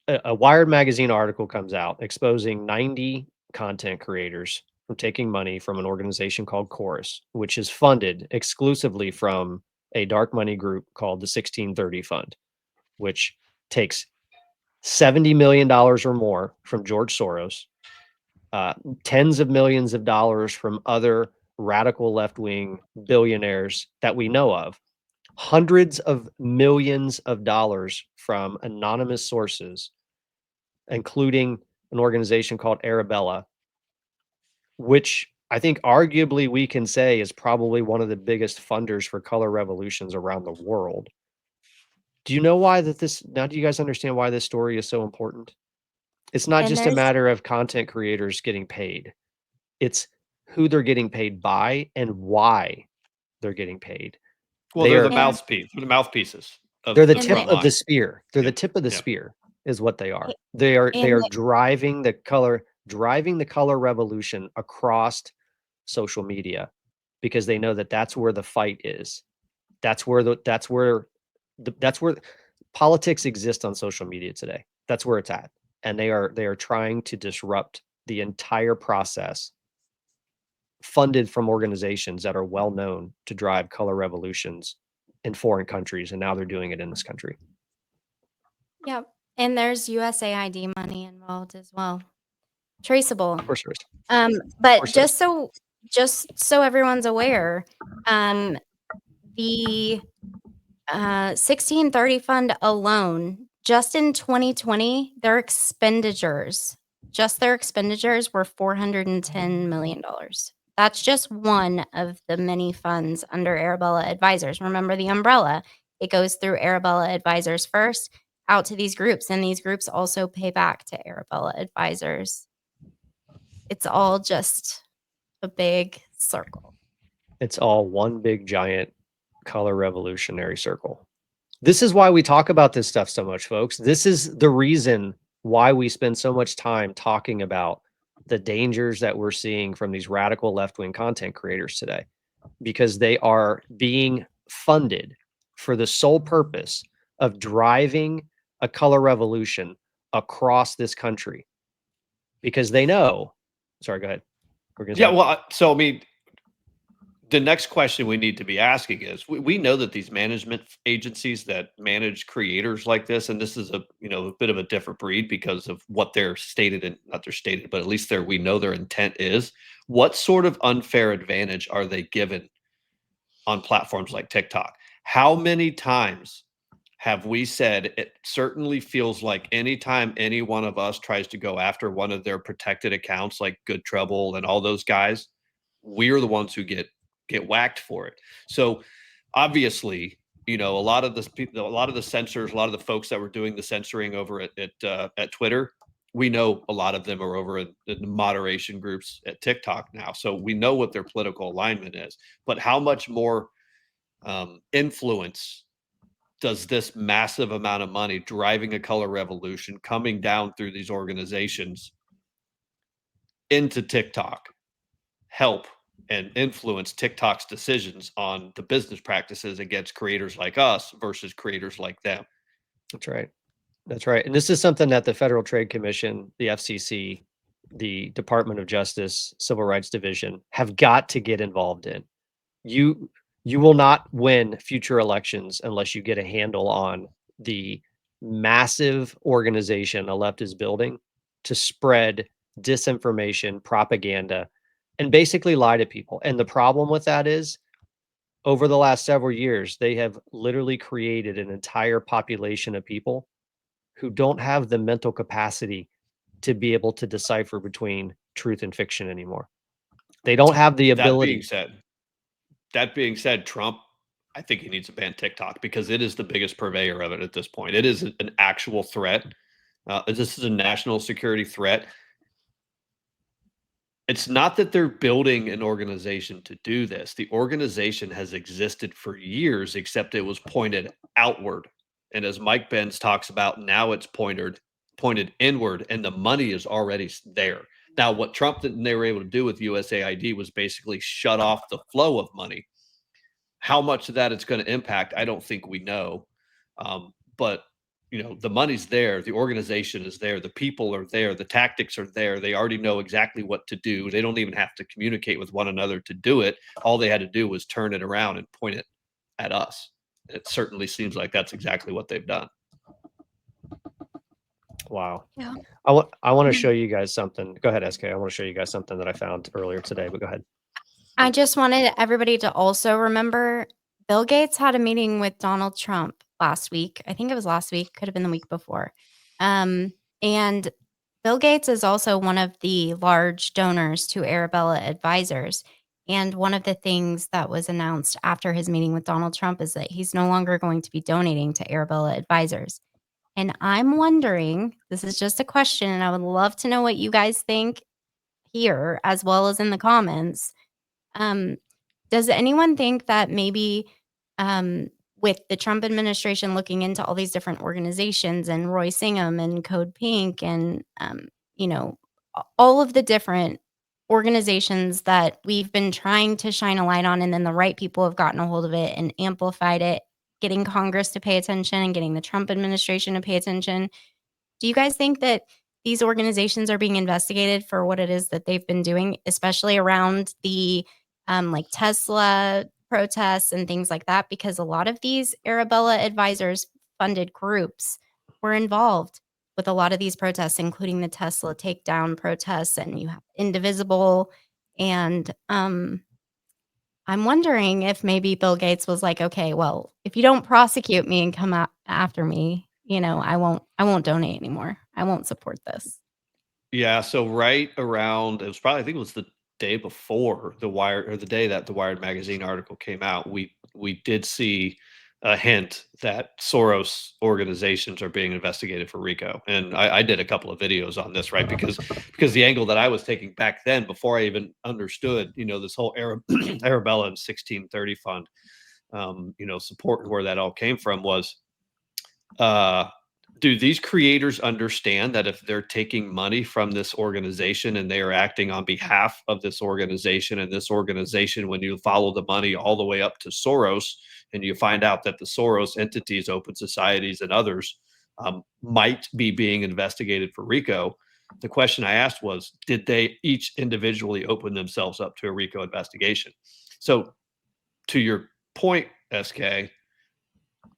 a Wired magazine article comes out exposing 90 content creators from taking money from an organization called Chorus, which is funded exclusively from a dark money group called the 1630 Fund, which takes $70 million or more from George Soros, tens of millions of dollars from other radical left-wing billionaires that we know of, hundreds of millions of dollars from anonymous sources, including an organization called Arabella, which I think arguably we can say is probably one of the biggest funders for color revolutions around the world. Do you know why now do you guys understand why this story is so important? It's not And just a there's- matter of content creators getting paid. It's who they're getting paid by and why they're getting paid. Well, They they're are- the mouthpiece. They're the mouthpieces. They're the And tip they- of the spear. They're the Yeah. tip of the Yeah. spear is what they are. They are And driving the color revolution across social media because they know that that's where the fight is. That's where politics exists on social media today. That's where it's at. And they are trying to disrupt the entire process, funded from organizations that are well known to drive color revolutions in foreign countries, and now they're doing it in this country. Yep. And there's USAID money involved as well. Traceable. Of course there is. But course there just so everyone's aware, the 1630 fund alone, just in 2020, their expenditures were $410 million. That's just one of the many funds under Arabella Advisors. Remember the umbrella. It goes through Arabella Advisors first, out to these groups, and these groups also pay back to Arabella Advisors. It's all just a big circle. It's all one big giant color revolutionary circle. This is why we talk about this stuff so much, folks. This is the reason why we spend so much time talking about the dangers that we're seeing from these radical left-wing content creators today, because they are being funded for the sole purpose of driving a color revolution across this country, because they know. Sorry, go ahead. Yeah, well, so I mean, the next question we need to be asking is, we know that these management agencies that manage creators like this, and this is a bit of a different breed because of what they're stated, and not their stated, but at least we know their intent is. What sort of unfair advantage are they given on platforms like TikTok? How many times have we said it certainly feels like anytime any one of us tries to go after one of their protected accounts like Good Trouble and all those guys, we're the ones who get whacked for it. So obviously, a lot of the censors, a lot of the folks that were doing the censoring over at Twitter, we know a lot of them are over in the moderation groups at TikTok now. So we know what their political alignment is. But how much more influence does this massive amount of money driving a color revolution coming down through these organizations into TikTok help and influence TikTok's decisions on the business practices against creators like us versus creators like them? That's right. That's right. And this is something that the Federal Trade Commission, the FCC, the Department of Justice, Civil Rights Division have got to get involved in. You will not win future elections unless you get a handle on the massive organization a left is building to spread disinformation, propaganda, and basically lie to people. And the problem with that is, over the last several years, they have literally created an entire population of people who don't have the mental capacity to be able to decipher between truth and fiction anymore. They don't have the ability. That being said, Trump, I think he needs to ban TikTok because it is the biggest purveyor of it at this point. It is an actual threat. This is a national security threat. It's not that they're building an organization to do this. The organization has existed for years, except it was pointed outward. And as Mike Benz talks about, now it's pointed inward, and the money is already there. Now, what Trump and they were able to do with USAID was basically shut off the flow of money. How much of that it's going to impact, I don't think we know. But the money's there, the organization is there, the people are there, the tactics are there. They already know exactly what to do. They don't even have to communicate with one another to do it. All they had to do was turn it around and point it at us. It certainly seems like that's exactly what they've done. Wow. Yeah. I want to show you guys something. Go ahead, SK. I want to show you guys something that I found earlier today, but go ahead. I just wanted everybody to also remember Bill Gates had a meeting with Donald Trump last week. I think it was last week, could have been the week before. And Bill Gates is also one of the large donors to Arabella Advisors. And one of the things that was announced after his meeting with Donald Trump is that he's no longer going to be donating to Arabella Advisors. And I'm wondering, this is just a question, and I would love to know what you guys think here as well as in the comments. Does anyone think that maybe with the Trump administration looking into all these different organizations and Roy Singham and Code Pink and, all of the different organizations that we've been trying to shine a light on, and then the right people have gotten a hold of it and amplified it, getting Congress to pay attention and getting the Trump administration to pay attention. Do you guys think that these organizations are being investigated for what it is that they've been doing, especially around the like Tesla protests and things like that? Because a lot of these Arabella Advisors funded groups were involved with a lot of these protests, including the Tesla takedown protests, and you have Indivisible. And I'm wondering if maybe Bill Gates was like, okay, well, if you don't prosecute me and come out after me, I won't donate anymore. I won't support this. Yeah. So right around, I think it was the day before the Wired, or the day that the Wired magazine article came out, we did see a hint that Soros organizations are being investigated for RICO. And I did a couple of videos on this, right? Because the angle that I was taking back then, before I even understood, this whole Arabella and 1630 fund, support, where that all came from was, do these creators understand that if they're taking money from this organization and they are acting on behalf of this organization, and this organization, when you follow the money all the way up to Soros, and you find out that the Soros entities, open societies, and others might be being investigated for RICO, the question I asked was, did they each individually open themselves up to a RICO investigation? So to your point, SK,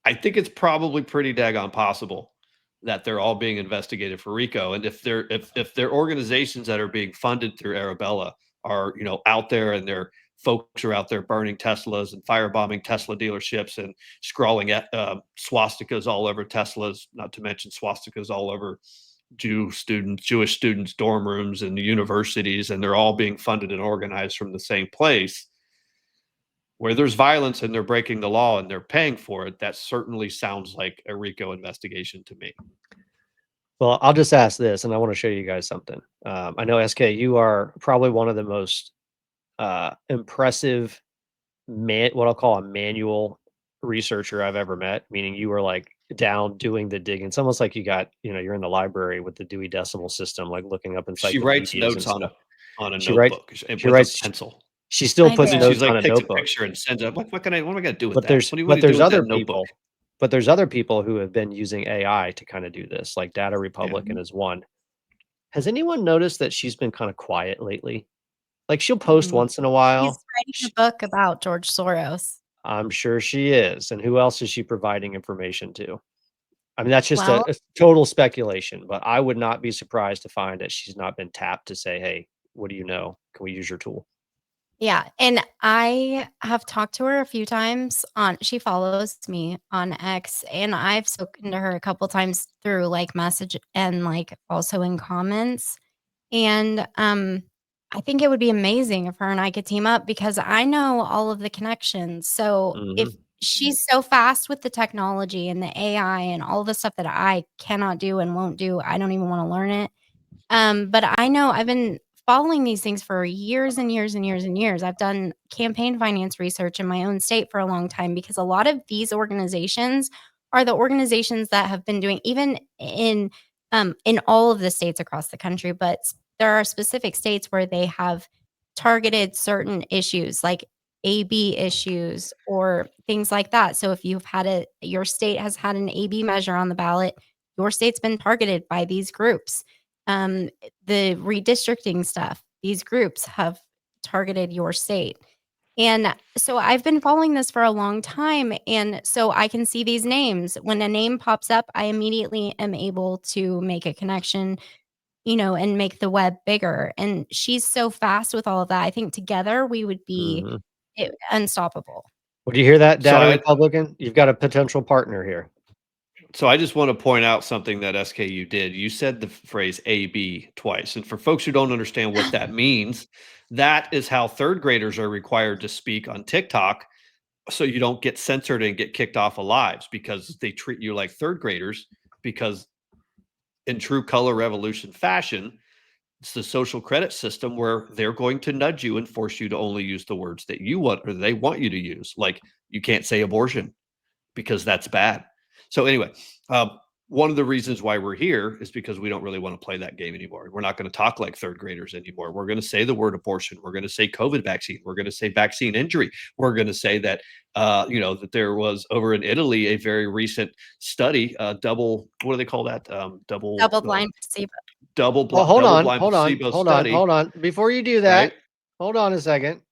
I think it's probably pretty daggone possible that they're all being investigated for RICO. And if they're organizations that are being funded through Arabella are, out there, and their folks are out there burning Teslas and firebombing Tesla dealerships and scrawling swastikas all over Teslas, not to mention swastikas all over Jewish students' dorm rooms and the universities, and they're all being funded and organized from the same place. Where there's violence and they're breaking the law and they're paying for it, that certainly sounds like a RICO investigation to me. Well, I'll just ask this, and I want to show you guys something. I know, SK, you are probably one of the most impressive what I'll call a manual researcher I've ever met, meaning you were like down doing the digging. It's almost like you got, you're in the library with the Dewey Decimal System, like looking up She writes notes on a She notebook she writes a pencil. She still I puts did. notes She's like on a takes notebook. a picture and sends it. What am I going to do with But that? there's What do you but want to there's do with other that people. notebook? But there's other people who have been using AI to kind of do this, like Data Republican is one. Has anyone noticed that she's been kind of quiet lately? Like she'll post Mhm. once in a while. She's writing a book about George Soros. I'm sure she is. And who else is she providing information to? I mean, that's just Well, a total speculation, but I would not be surprised to find that she's not been tapped to say, hey, what do you know? Can we use your tool? yeah, and I have talked to her a few times she follows me on X, and I've spoken to her a couple times through like message and like also in comments. And I think it would be amazing if her and I could team up because I know all of the connections. So if she's so fast with the technology and the AI and all the stuff that I cannot do and won't do, I don't even want to learn it. But I know I've been following these things for years and years and years and years. I've done campaign finance research in my own state for a long time because a lot of these organizations are the organizations that have been doing even in all of the states across the country, but there are specific states where they have targeted certain issues like AB issues or things like that. So if your state has had an AB measure on the ballot, your state's been targeted by these groups. The redistricting stuff, these groups have targeted your state. And so I've been following this for a long time. And so I can see these names. When a name pops up, I immediately am able to make a connection, and make the web bigger. And she's so fast with all of that. I think together we would be unstoppable. Would you hear that, So Data Republican? You've got a potential partner here. So I just want to point out something that SKU did. You said the phrase AB twice. And for folks who don't understand what that means, that is how third graders are required to speak on TikTok so you don't get censored and get kicked off of lives because they treat you like third graders because in true color revolution fashion, it's the social credit system where they're going to nudge you and force you to only use the words that you want or they want you to use. Like you can't say abortion because that's bad. So anyway, one of the reasons why we're here is because we don't really want to play that game anymore. We're not going to talk like third graders anymore. We're going to say the word abortion. We're going to say COVID vaccine. We're going to say vaccine injury. We're going to say that, that there was over in Italy, a very recent study, what do they call that? Double-blind placebo. Well, hold on. Before you do that, Right? hold on a second.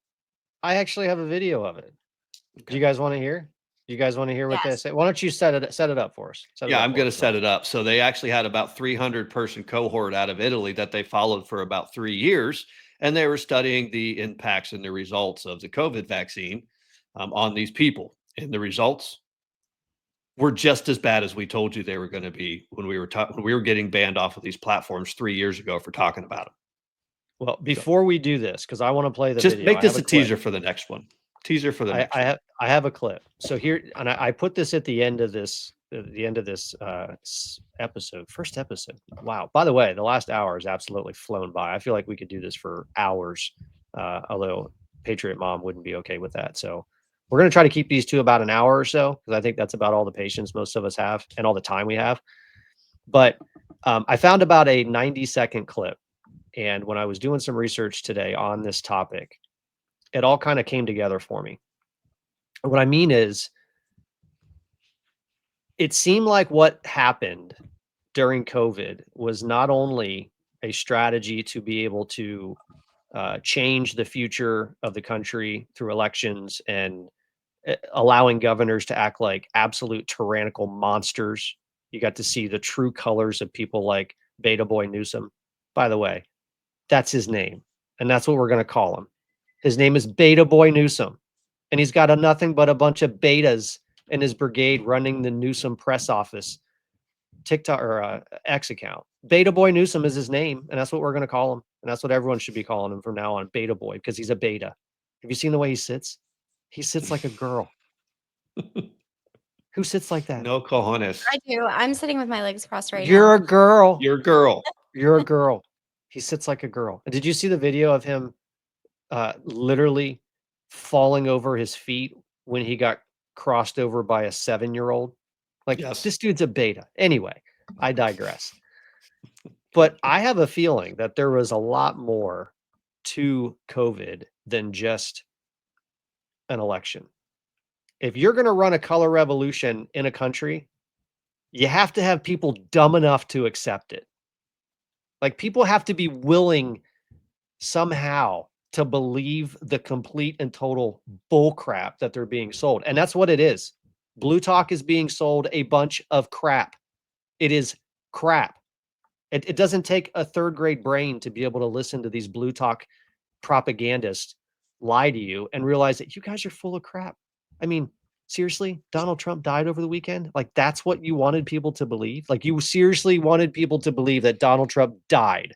I actually have a video of it. Do you guys want to hear? You guys want to hear what they say? Why don't you set it up for us? I'm going to set it up. So they actually had about 300 person cohort out of Italy that they followed for about 3 years. And they were studying the impacts and the results of the COVID vaccine on these people. And the results were just as bad as we told you they were going to be when we were getting banned off of these platforms 3 years ago for talking about them. Well, before we do this, because I want to play the just video. Make this a teaser for the next one. I have a clip. So here, and I put this at the end of this episode, first episode. Wow. By the way, the last hour has absolutely flown by. I feel like we could do this for hours, although Patriot Mom wouldn't be okay with that. So we're going to try to keep these to about an hour or so, because I think that's about all the patience most of us have and all the time we have. But I found about a 90-second clip. And when I was doing some research today on this topic, it all kind of came together for me. What I mean is, the 90-second clip is it seemed like what happened during COVID was not only a strategy to be able to change the future of the country through elections and allowing governors to act like absolute tyrannical monsters. You got to see the true colors of people like Beta Boy Newsom. By the way, that's his name, and that's what we're going to call him. His name is Beta Boy Newsom, and he's got nothing but a bunch of betas in his brigade running the Newsom press office TikTok or X account. Beta Boy Newsom is his name, and that's what we're going to call him, and that's what everyone should be calling him from now on, Beta Boy, because he's a beta. Have you seen the way he sits? He sits like a girl. Who sits like that? No cojones. I do. I'm sitting with my legs crossed right You're now. a girl. You're a girl. You're a girl. He sits like a girl. And did you see the video of him literally falling over his feet when he got crossed over by a 7-year-old? Like, Yes. This dude's a beta. Anyway, I digress. But I have a feeling that there was a lot more to COVID than just an election. If you're going to run a color revolution in a country, you have to have people dumb enough to accept it. Like, people have to be willing somehow to believe the complete and total bullcrap that they're being sold. And that's what it is. Blutok is being sold a bunch of crap. It is crap. It doesn't take a third grade brain to be able to listen to these Blutok propagandists lie to you and realize that you guys are full of crap. I mean, seriously, Donald Trump died over the weekend? Like, that's what you wanted people to believe? Like, you seriously wanted people to believe that Donald Trump died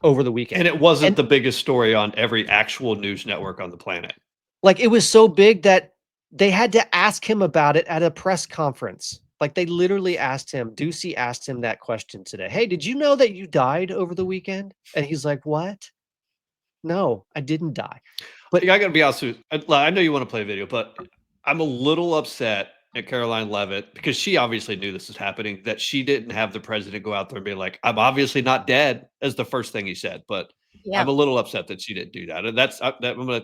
over the weekend? And it wasn't the biggest story on every actual news network on the planet. Like, it was so big that they had to ask him about it at a press conference. Like, they literally asked him, Ducey asked him that question today. Hey, did you know that you died over the weekend? And he's like, what? No, I didn't die. But I got to be honest with you. I know you want to play a video, but I'm a little upset at Caroline Leavitt because she obviously knew this was happening, that she didn't have the president go out there and be like, I'm obviously not dead, as the first thing he said. But Yeah. I'm a little upset that she didn't do that. And that's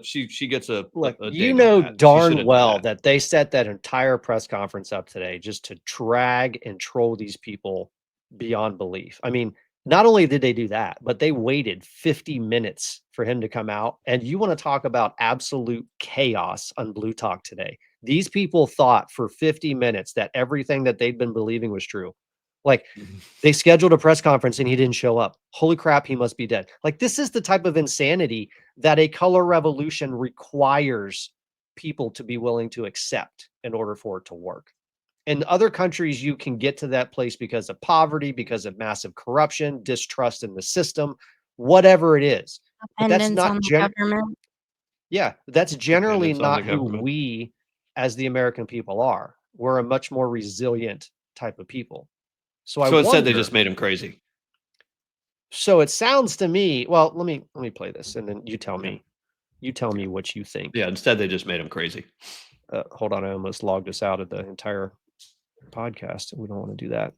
she gets a Look, a you ding know on that. She darn shouldn't do well that they set that entire press conference up today just to drag and troll these people beyond belief. I mean, not only did they do that, but they waited 50 minutes for him to come out. And you want to talk about absolute chaos on Blutok today. These people thought for 50 minutes that everything that they'd been believing was true. Like, they scheduled a press conference and he didn't show up. Holy crap, he must be dead. Like, this is the type of insanity that a color revolution requires people to be willing to accept in order for it to work. In other countries, you can get to that place because of poverty, because of massive corruption, distrust in the system, whatever it is. But that's Dependence not on the government. Yeah, that's generally Dependence on not the who government. we as the American people are. We're a much more resilient type of people. So I instead they wonder- just made him crazy. So it sounds to me, well, let me play this and then you tell me. You tell me what you think. Yeah, instead they just made him crazy. Hold on, I almost logged us out of the entire podcast. We don't want to do that.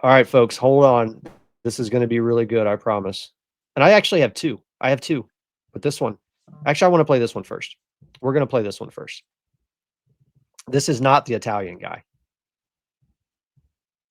All right, folks, hold on. This is going to be really good, I promise. And I actually have two. I have two. But this one, actually, I want to play this one first. We're going to play this one first. This is not the Italian guy.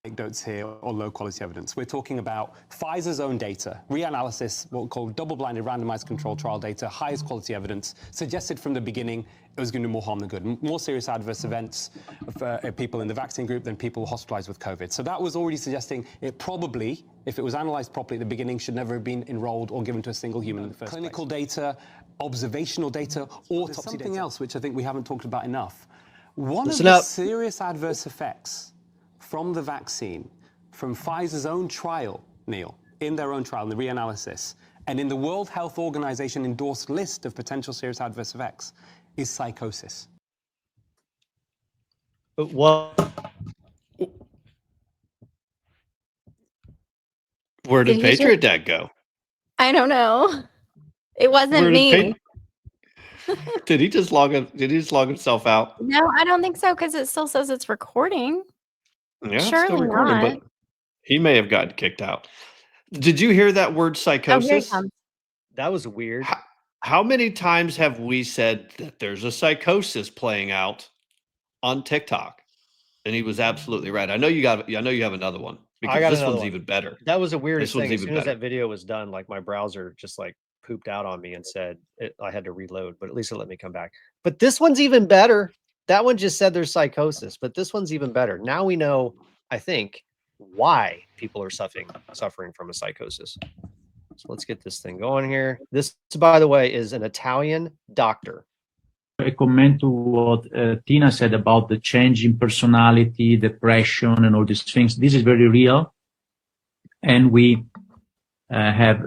Anecdotes here or low quality evidence. We're talking about Pfizer's own data, reanalysis, what we call double-blinded randomized controlled trial data, highest quality evidence, suggested from the beginning it was going to do more harm than good. More serious adverse events for people in the vaccine group than people hospitalized with COVID. So that was already suggesting it probably, if it was analyzed properly at the beginning, should never have been enrolled or given to a single human in the first place. Clinical data, observational data, autopsy something else which I think we haven't talked about enough. One of the serious adverse effects from the vaccine, from Pfizer's own trial, Neil, in their own trial, in the reanalysis, and in the World Health Organization endorsed list of potential serious adverse effects, is psychosis. But what? Where did Did he Patriot Dad go? I don't know. It wasn't Where me. Did he just log himself out? No, I don't think so, because it still says it's recording. Yeah, it's Surely still recording, not. but he may have gotten kicked out. Did you hear that word Oh, here it psychosis? comes. That was weird. How many times have we said that there's a psychosis playing out on TikTok, and he was absolutely right. I know you have another one because I got this another one's one. even better. That was the weirdest This one's thing. As even soon as better. that video was done, like my browser just like pooped out on me and said I had to reload, but at least it let me come back. But this one's even better. That one just said there's psychosis, but this one's even better. Now we know, I think, why people are suffering from a psychosis. So let's get this thing going here. This, by the way, is an Italian doctor. A comment to what Tina said about the change in personality, depression, and all these things. This is very real. And we have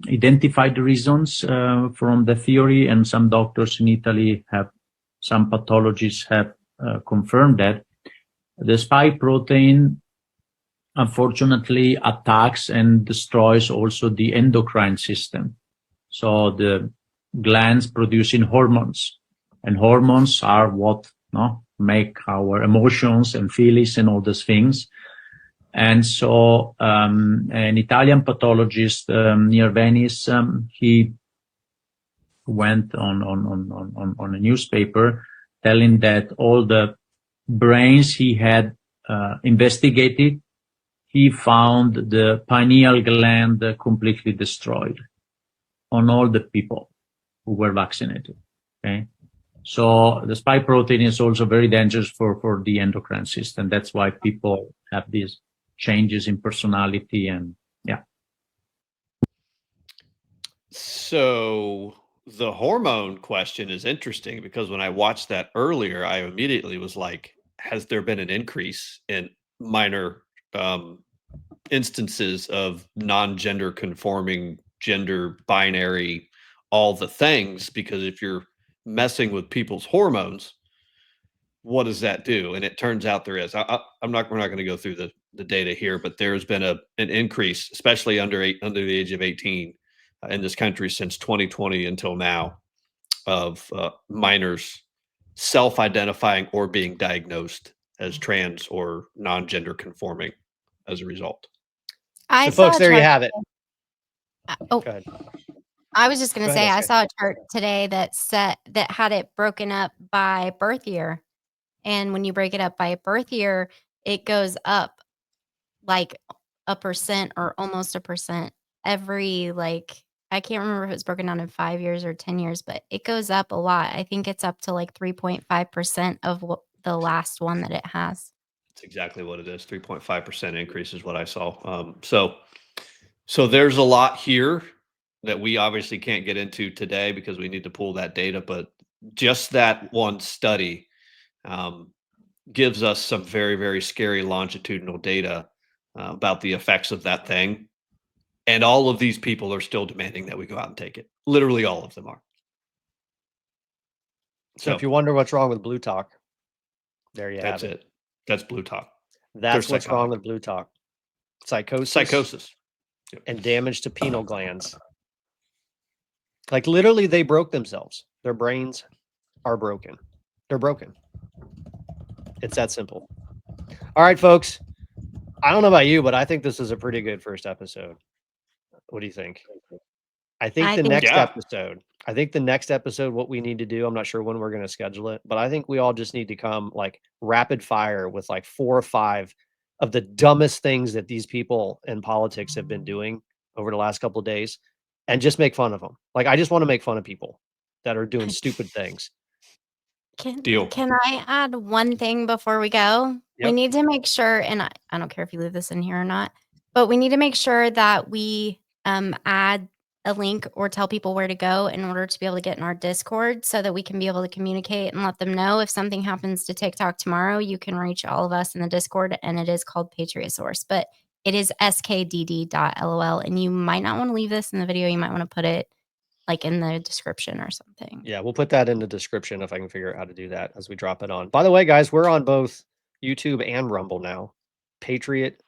identified the reasons from the theory, and some doctors in Italy some pathologists have confirmed that. The spike protein, unfortunately, attacks and destroys also the endocrine system. So the glands producing hormones, and hormones are what make our emotions and feelings and all those things. And so an Italian pathologist near Venice, he went on a newspaper telling that all the brains he had investigated, he found the pineal gland completely destroyed on all the people who were vaccinated. Okay. So the spike protein is also very dangerous for the endocrine system. That's why people have these changes in personality and yeah. So the hormone question is interesting because when I watched that earlier, I immediately was like, has there been an increase in minor instances of non-gender conforming, gender binary, all the things? Because if you're messing with people's hormones, what does that do? And it turns out there is. We're not going to go through the data here, but there's been an under the age of 18 in this country since 2020 until now of minors self-identifying or being diagnosed as trans or non-gender conforming as a result. So folks, there you have it. Oh, Go ahead. I was just going Go to ahead, say, I SK. saw a chart today that had it broken up by birth year. And when you break it up by birth year, it goes up like 1% or almost 1% every, like, I can't remember if it's broken down in 5 years or 10 years, but it goes up a lot. I think it's up to like 3.5% of the last one that it has. That's exactly what it is. 3.5% increase is what I saw. So there's a lot here that we obviously can't get into today because we need to pull that data, but just that one study gives us some very, very scary longitudinal data about the effects of that thing. And all of these people are still demanding that we go out and take it. Literally all of them are. So if you wonder what's wrong with Blutok, there you have that's it. That's Blutok. That's what's wrong with Blutok. Psychosis. Yep. And damage to pineal glands. Like literally they broke themselves. Their brains are broken. They're broken. It's that simple. All right, folks. I don't know about you, but I think this is a pretty good first episode. What do you think? I think the next episode, what we need to do, I'm not sure when we're going to schedule it, but I think we all just need to come like rapid fire with like 4 or 5 of the dumbest things that these people in politics have been doing over the last couple of days and just make fun of them. Like, I just want to make fun of people that are doing stupid things. Can I add one thing before we go? Yep. We need to make sure, and I don't care if you leave this in here or not, but we need to make sure that we add a link or tell people where to go in order to be able to get in our Discord so that we can be able to communicate and let them know if something happens to TikTok tomorrow. You can reach all of us in the Discord, and it is called Patriot Source, but it is skdd.lol, and you might not want to leave this in the video. You might want to put it like in the description or something. Yeah, we'll put that in the description if I can figure out how to do that as we drop it on. By the way, guys, we're on both YouTube and Rumble now. Patriot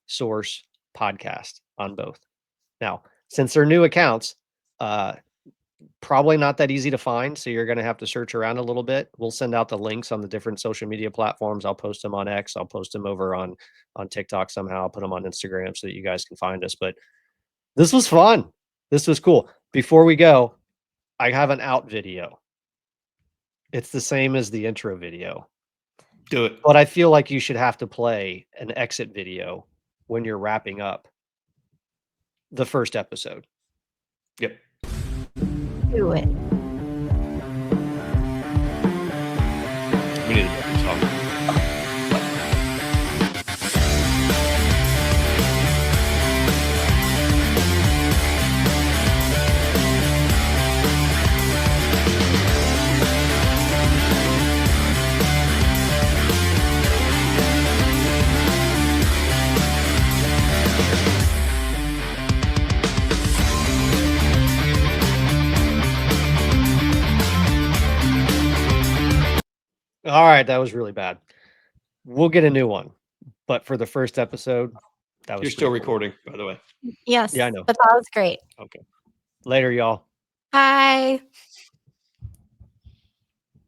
Source Podcast on both. Now, since they're new accounts, probably not that easy to find, so you're going to have to search around a little bit. We'll send out the links on the different social media platforms. I'll post them on X. I'll post them over on TikTok somehow. I'll put them on Instagram so that you guys can find us. But this was fun. This was cool. Before we go, I have an out video. It's the same as the intro video. Do it. But I feel like you should have to play an exit video when you're wrapping up the first episode. Yep. Do it. We need to talk. All right, that was really bad. We'll get a new one. But for the first episode, that was You're still pretty cool. recording, by the way. Yes. Yeah, I know. But that was great. Okay. Later, y'all. Bye.